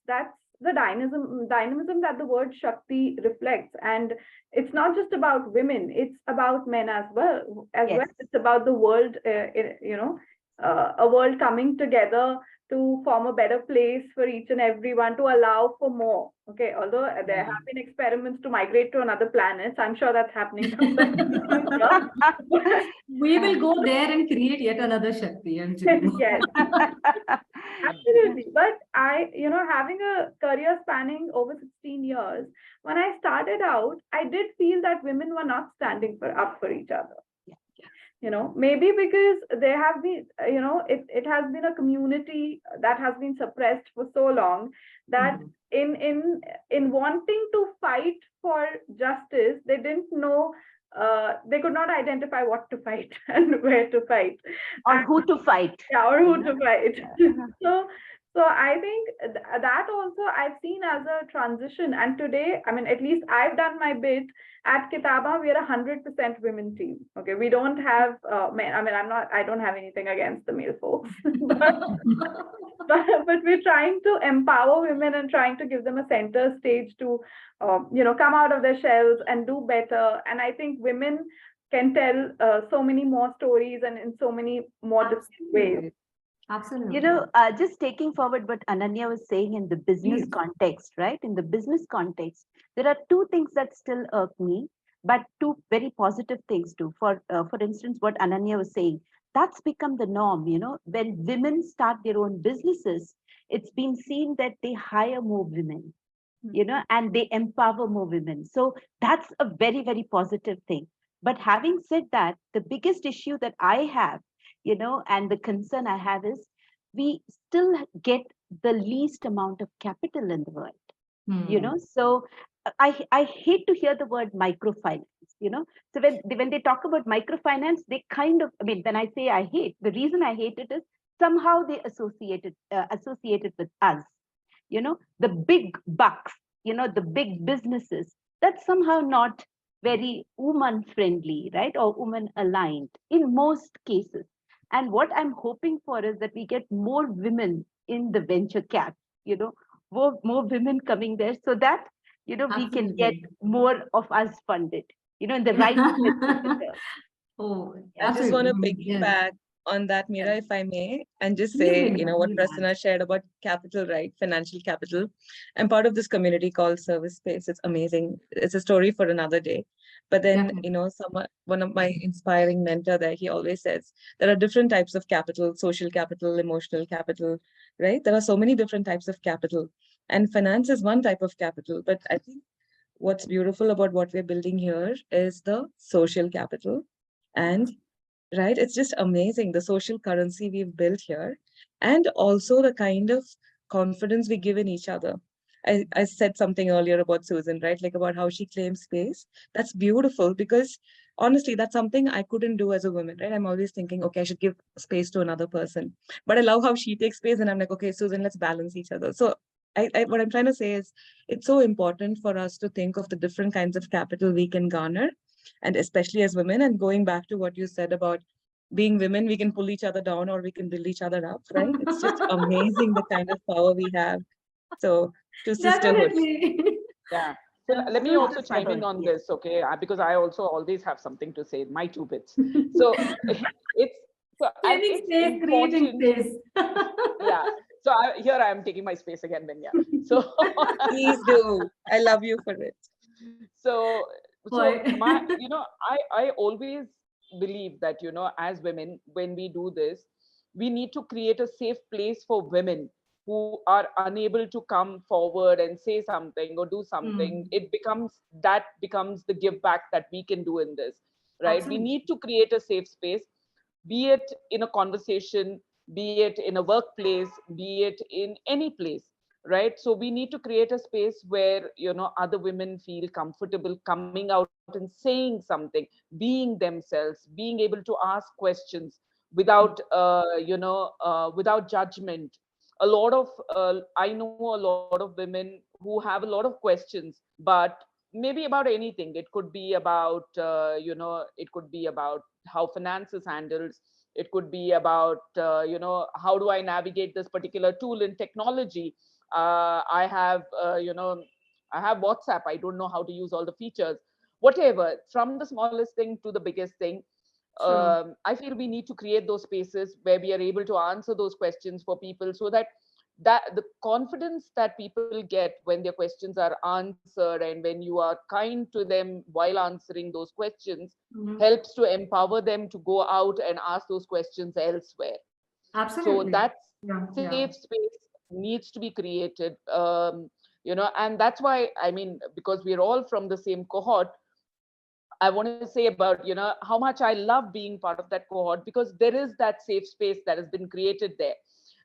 that's the dynamism that the word Shakti reflects. And it's not just about women, it's about men as well. Yes. It's about the world, a world coming together to form a better place for each and everyone, to allow for more. Okay, although there have been experiments to migrate to another planet, I'm sure that's happening sometime in the future. We will go there and create yet another Shakti. Yes. Absolutely. But having a career spanning over 16 years, when I started out, I did feel that women were not standing up for each other. Maybe because there have been, it has been a community that has been suppressed for so long that in wanting to fight for justice, they didn't know, they could not identify what to fight and where to fight. Or And- who to fight. Yeah, or who to fight. So I think that also I've seen as a transition. And today, I mean, at least I've done my bit. At Kitabaan, we are 100% women team. Okay, we don't have men. I mean, I don't have anything against the male folks, but we're trying to empower women and trying to give them a center stage to, come out of their shells and do better. And I think women can tell so many more stories and in so many more different ways. Absolutely. Just taking forward what Ananya was saying in the business Please. context, right? In the business context, there are two things that still irk me, but two very positive things too. For instance, what Ananya was saying, that's become the norm. When women start their own businesses, it's been seen that they hire more women, and they empower more women. So that's a very, very positive thing. But having said that, the biggest issue that I have, and the concern I have is we still get the least amount of capital in the world. So I hate to hear the word microfinance. So when they talk about microfinance, they kind of, I mean, when I say I hate, the reason I hate it is somehow they associate it with us. The big bucks, the big businesses. That's somehow not very woman friendly, right? Or woman aligned in most cases. And what I'm hoping for is that we get more women in the venture cap, more women coming there so that, we can get Absolutely. more of us funded, in the right. Oh, I just want to absolutely. Yes. piggyback on that, Meera, if I may, and just Please, say, Vinaya, what please. Prasanna shared about capital, right? Financial capital. I'm part of this community called Service Space. It's amazing. It's a story for another day. But then, Definitely. one of my inspiring mentor there, he always says there are different types of capital: social capital, emotional capital, right? There are so many different types of capital, and finance is one type of capital. But I think what's beautiful about what we're building here is the social capital. And right, it's just amazing, the social currency we've built here, and also the kind of confidence we give in each other. I said something earlier about Susan, right? Like about how she claims space. That's beautiful because honestly, that's something I couldn't do as a woman, right? I'm always thinking, okay, I should give space to another person. But I love how she takes space and I'm like, okay, Susan, let's balance each other. So what I'm trying to say is it's so important for us to think of the different kinds of capital we can garner, and especially as women. And going back to what you said about being women, we can pull each other down or we can build each other up, right? It's just amazing the kind of power we have. So to sisterhood. Definitely. Yeah. So let me also chime in Sisterhood, on yes. this, okay? Because I also always have something to say, my 2 bits. So it's Claiming it's space, creating important. space. Yeah. So here I am taking my space again, Vinya. So Please do. I love you for it. so Boy. I always believe that, as women, when we do this, we need to create a safe place for women who are unable to come forward and say something or do something. It becomes the give back that we can do in this, right? Absolutely. We need to create a safe space, be it in a conversation, be it in a workplace, be it in any place, right? So we need to create a space where other women feel comfortable coming out and saying something, being themselves, being able to ask questions without judgment. I know a lot of women who have a lot of questions, but maybe about anything. It could be about it could be about how finances handles. It could be about how do I navigate this particular tool in technology. I have I have WhatsApp. I don't know how to use all the features. Whatever, from the smallest thing to the biggest thing, True. I feel we need to create those spaces where we are able to answer those questions for people, so that the confidence that people get when their questions are answered and when you are kind to them while answering those questions helps to empower them to go out and ask those questions elsewhere. So Absolutely. that Yeah. safe space needs to be created. And that's why, I mean, because we're all from the same cohort, I want to say about how much I love being part of that cohort, because there is that safe space that has been created there.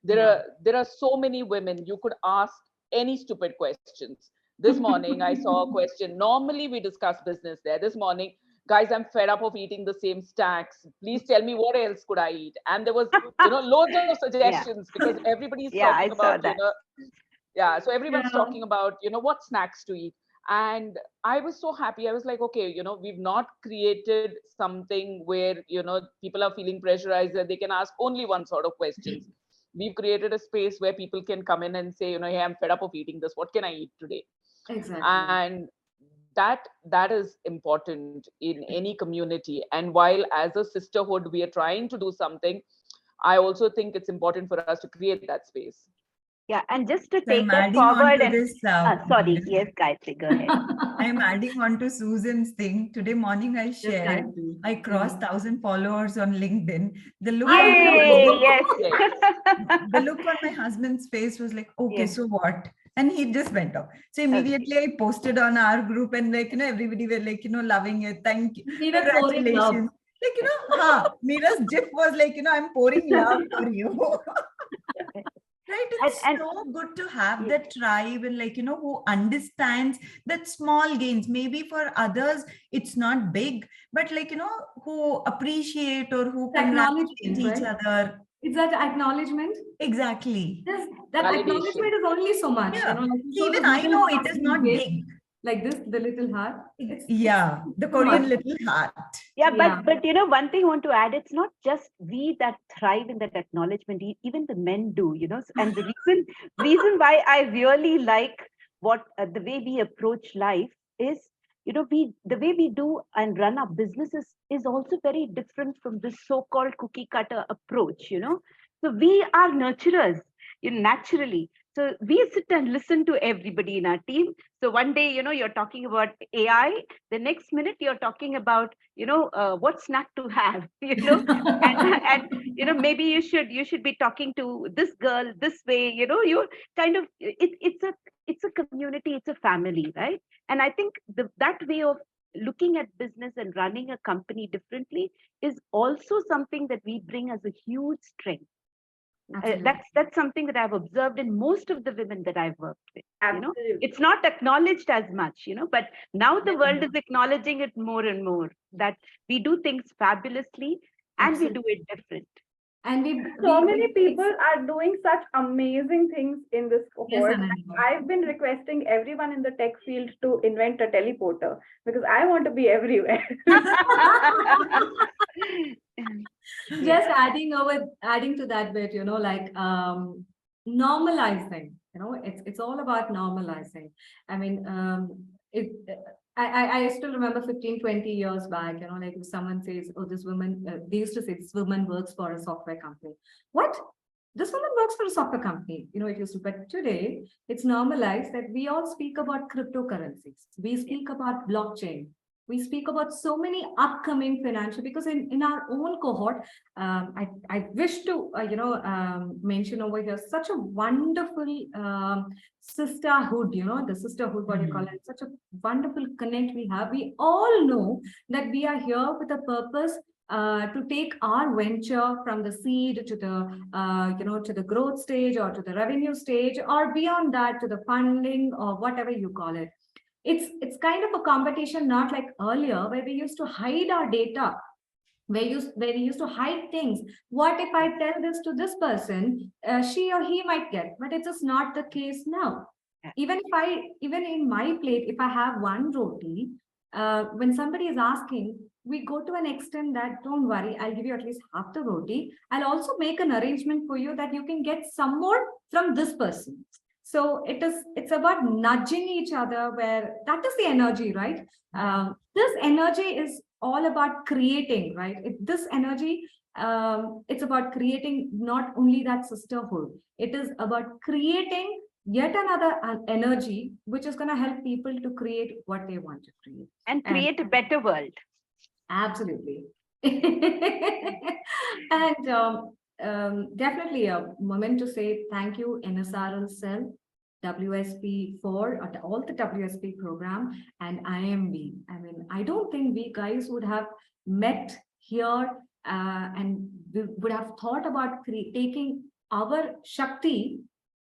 There are so many women you could ask any stupid questions. This morning I saw a question. Normally we discuss business there. This morning, guys, I'm fed up of eating the same stacks. Please tell me what else could I eat. And there was loads of suggestions, because everybody's Yeah, I talking saw about that. yeah, so everyone's Yeah. talking about what snacks to eat. And I was so happy. I was like, okay, we've not created something where people are feeling pressurized that they can ask only one sort of questions. We've created a space where people can come in and say, hey, I'm fed up of eating this, what can I eat today? Exactly. And that is important in any community. And while as a sisterhood we are trying to do something, I also think it's important for us to create that space. Yeah, and just to So I'm take that adding on forward to and this. sorry, yes, Gayatri, go ahead. I'm adding on to Susan's thing. Today morning, I Yes, shared, Gayatri. I crossed 1,000 followers on LinkedIn. The look I on my Yay! husband, Yes. the look on my husband's face was like, okay, Yes. so what? And he just went off. So immediately I posted on our group, and everybody were like, loving it. Thank you. We were pouring love. Congratulations. Mira's gif was like, I'm pouring love for you. Right, it's And so good to have that tribe and who understands that small gains. Maybe for others it's not big, but who appreciate or who congratulate Acknowledgement, each right? other. It's that acknowledgement. Exactly. Yes, that Validation. acknowledgement is only so much. Yeah. Like you show Even those I little know it hearts is in not face, big. like this, the little heart. It's The too Korean much. little heart. yeah, Yeah. but one thing I want to add, it's not just we that thrive in that acknowledgement, even the men do, and the reason why I really like what the way we approach life is, the way we do and run our businesses is also very different from this so-called cookie cutter approach, So we are nurturers, naturally. So we sit and listen to everybody in our team. So one day, you're talking about AI. The next minute, you're talking about, what snack to have, and maybe you should be talking to this girl this way, you kind of it's a community, it's a family, right? And I think that way of looking at business and running a company differently is also something that we bring as a huge strength. Absolutely. That's something that I've observed in most of the women that I've worked with. Absolutely. It's not acknowledged as much, but now the world is acknowledging it more and more, that we do things fabulously and we do it different. And so many people are doing such amazing things in this cohort. Ananya. I've been requesting everyone in the tech field to invent a teleporter because I want to be everywhere. Just adding to that bit, like normalizing, it's all about normalizing. I mean, I still remember 15, 20 years back, like if someone says, oh, this woman, they used to say this woman works for a software company. What? This woman works for a software company, it used to, but today it's normalized that we all speak about cryptocurrencies. We speak about blockchain. We speak about so many upcoming financial, because in our own cohort, I wish to, mention over here, such a wonderful sisterhood, the sisterhood, what you call it, such a wonderful connect we have. We all know that we are here with a purpose to take our venture from the seed to the, to the growth stage or to the revenue stage, or beyond that to the funding or whatever you call it. It's kind of a competition, not like earlier where we used to hide our data, where we used to hide things. What if I tell this to this person, she or he might get, but it's just not the case now. Even in my plate, if I have one roti, when somebody is asking, we go to an extent that don't worry, I'll give you at least half the roti. I'll also make an arrangement for you that you can get some more from this person. So it's about nudging each other, where that is the energy, right? This energy is all about creating, right? This energy, it's about creating not only that sisterhood, it is about creating yet another energy, which is going to help people to create what they want to create. And create a better world. Absolutely. And definitely a moment to say thank you, NSRCEL, WSP for all the WSP program, and IIMB. I mean, I don't think we guys would have met here and we would have thought about taking our Shakti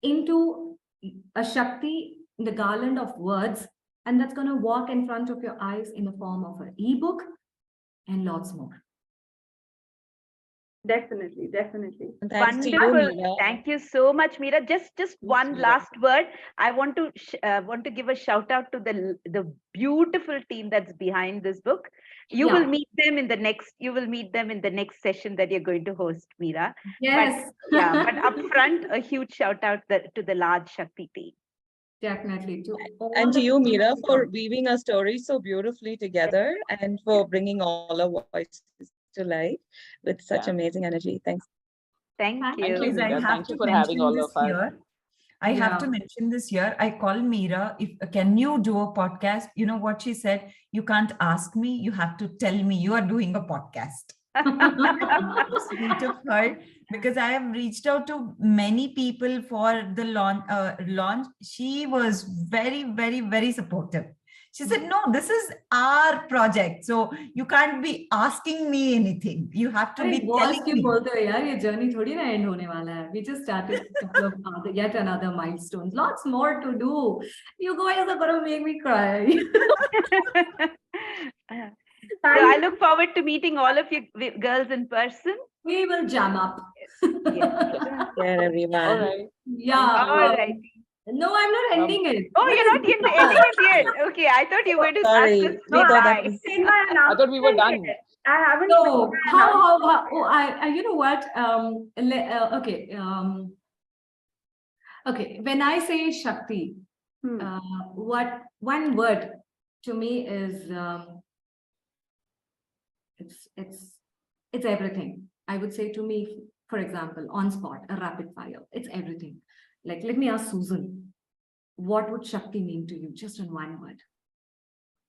into a Shakti in the garland of words, and that's going to walk in front of your eyes in the form of an ebook and lots more. Definitely. Thanks to you, Wonderful. Meera. Thank you so much, Meera. Just one Meera. last word. I want to give a shout out to the beautiful team that's behind this book. You will meet them in the next session that you're going to host, Meera. Yes. But upfront, a huge shout out to the large Shakti team. Definitely. And to you, Meera, for weaving our story so beautifully together and for bringing all our voices to life with such amazing energy. Thanks. Thank you. Thank you, Guys, I Meera. have Thank you to for having mention all this of us. here. I have to mention this here. I call Meera. Can you do a podcast? You know what she said? You can't ask me. You have to tell me you are doing a podcast. Sweet of her, because I have reached out to many people for the launch. She was very, very, very supportive. She said, no, this is our project. So you can't be asking me anything. You have to be telling me. Your journey thodi na end hone wala hai. We just started a couple of yet another milestones. Lots more to do. You guys are going to make me cry. So I look forward to meeting all of you girls in person. We will jam up. Yeah, everyone. All right. Yeah. All right. No, I'm not ending it. Oh, you're not ending it yet. Okay, I thought you were going to Sorry, ask us we thought that bye. was In my I thought we were done. I haven't. No, how oh, I you know what? Okay. Okay. When I say Shakti, what one word to me is it's everything. I would say to me, for example, on spot, a rapid fire. It's everything. Like, let me ask Susan, what would Shakti mean to you? Just in one word.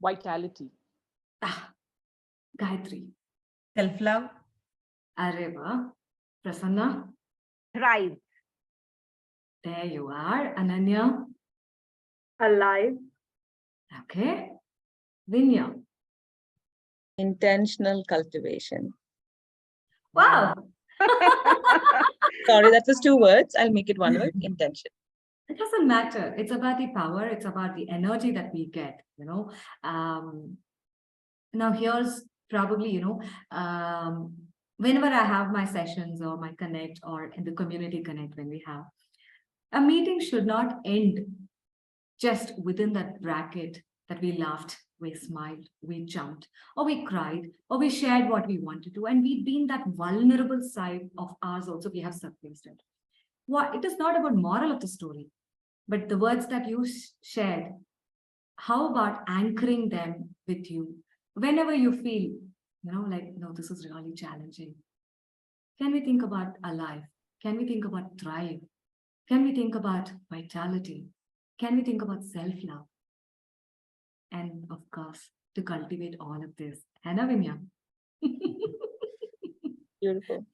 Vitality. Gayatri. Self-love. Areva. Prasanna. Thrive. There you are. Ananya. Alive. Okay. Vinya. intentional cultivation. Wow. Sorry, that was 2 words. I'll make it 1 word, intention. It doesn't matter. It's about the power. It's about the energy that we get, Now here's probably, whenever I have my sessions or my connect or in the community connect when we have, a meeting should not end just within that bracket that we laughed, we smiled, we jumped, or we cried, or we shared what we wanted to, and we've been that vulnerable side of ours also, we have suppressed it. What it is not about moral of the story, but the words that you shared. How about anchoring them with you whenever you feel, like, no, this is really challenging. Can we think about our life? Can we think about thrive? Can we think about vitality? Can we think about self-love? And of course, to cultivate all of this. Hannah Vinya. Beautiful.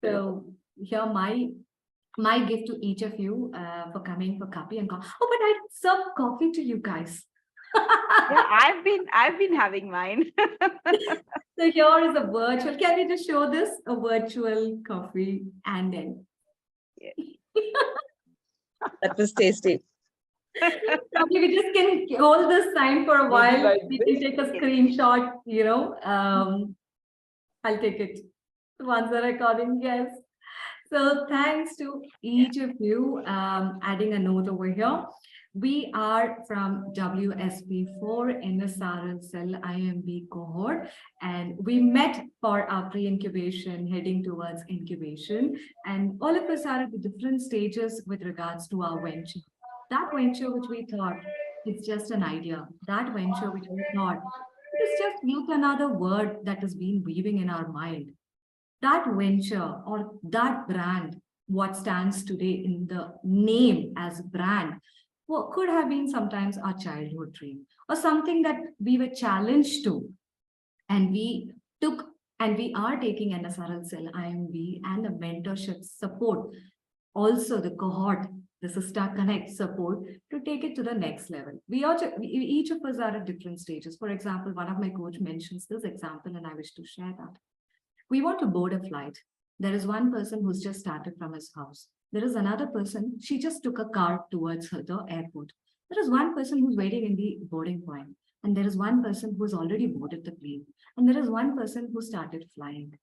So here my gift to each of you for coming for Kaapi and Coffee. Oh, but I serve coffee to you guys. Yeah, I've been having mine. So here is a virtual. Can we just show this? A virtual coffee and then. Yes. That was tasty. Okay, we just can hold this sign for a while. like We can this. take a screenshot, I'll take it. Once the recording, yes. So thanks to each of you, adding a note over here. We are from WSP 4 NSRCEL IIMB cohort, and we met for our pre-incubation, heading towards incubation. And all of us are at the different stages with regards to our venture. That venture which we thought is just an idea, that venture which we thought it is just yet another word that has been weaving in our mind. That venture or that brand, what stands today in the name as brand, what could have been sometimes our childhood dream or something that we were challenged to. And we took and we are taking NSRCEL IIMB and the mentorship support, also the cohort, the Sister Connect support to take it to the next level. Each of us are at different stages. For example, one of my coach mentions this example and I wish to share that. We want to board a flight. There is one person who's just started from his house. There is another person, she just took a car towards the airport. There is one person who's waiting in the boarding point. And there is one person who's already boarded the plane. And there is one person who started flying.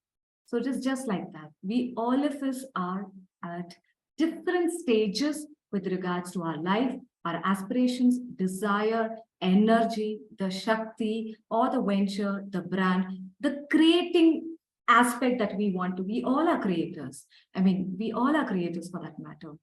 So it is just like that. We, all of us are at different stages with regards to our life, our aspirations, desire, energy, the Shakti, or the venture, the brand, the creating aspect that we want to. We all are creators. I mean, we all are creators for that matter.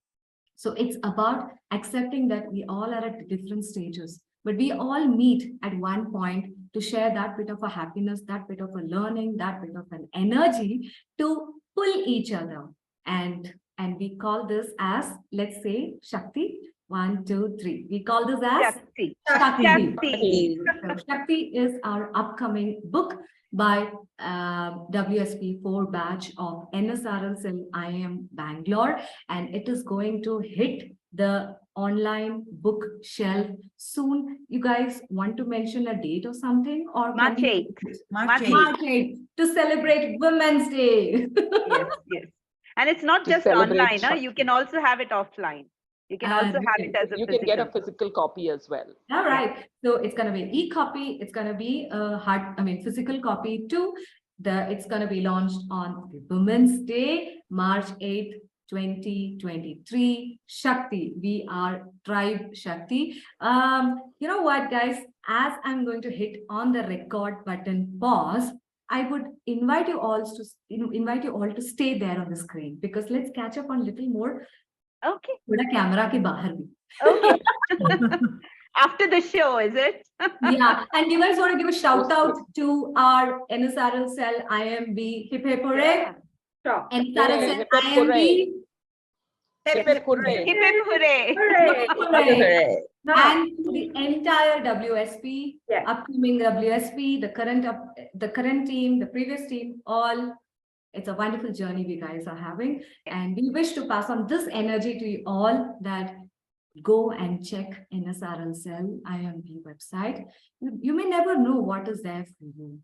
So it's about accepting that we all are at different stages, but we all meet at one point to share that bit of a happiness, that bit of a learning, that bit of an energy to pull each other. And we call this as, let's say, Shakti. 1, 2, 3. We call this as Shakti. Shakti. So Shakti is our upcoming book by WSP 4 batch of NSRCEL IIM Bangalore, and it is going to hit the online book shelf soon. You guys want to mention a date or something? Or March 8th. March 8th. March 8th to celebrate Women's Day. Yes, yes. And it's not To just celebrate online. Shakti. You can also have it offline. You can also have it as a You physical. can get a physical copy as well. All right. So it's going to be e-copy. It's going to be a physical copy too. It's going to be launched on Women's Day, March 8th, 2023. Shakti. We are Tribe Shakti. You know what, guys? As I'm going to hit on the record button pause, I would invite you all to stay there on the screen, because let's catch up on a little more. Okay. थोड़ा camera के बाहर भी. Okay. After the show, is it? Yeah, and you guys want to give a shout out to our NSRCEL IIMB hip hip hooray. Sure. NSRCEL Hip hip IIMB Hip hip hooray. Hip hip hooray. Hooray. hooray. Now, And to the entire WSP, Yes. upcoming WSP, the current team, the previous team, all. It's a wonderful journey we guys are having, and we wish to pass on this energy to you all, that go and check NSRCEL IIMB website. You may never know what is there for you.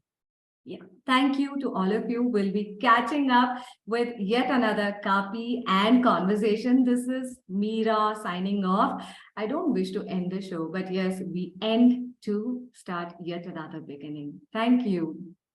Yeah, thank you to all of you. We'll be catching up with yet another Kaapi and Conversation. This is Meera signing off. I don't wish to end the show, but yes, we end to start yet another beginning. Thank you.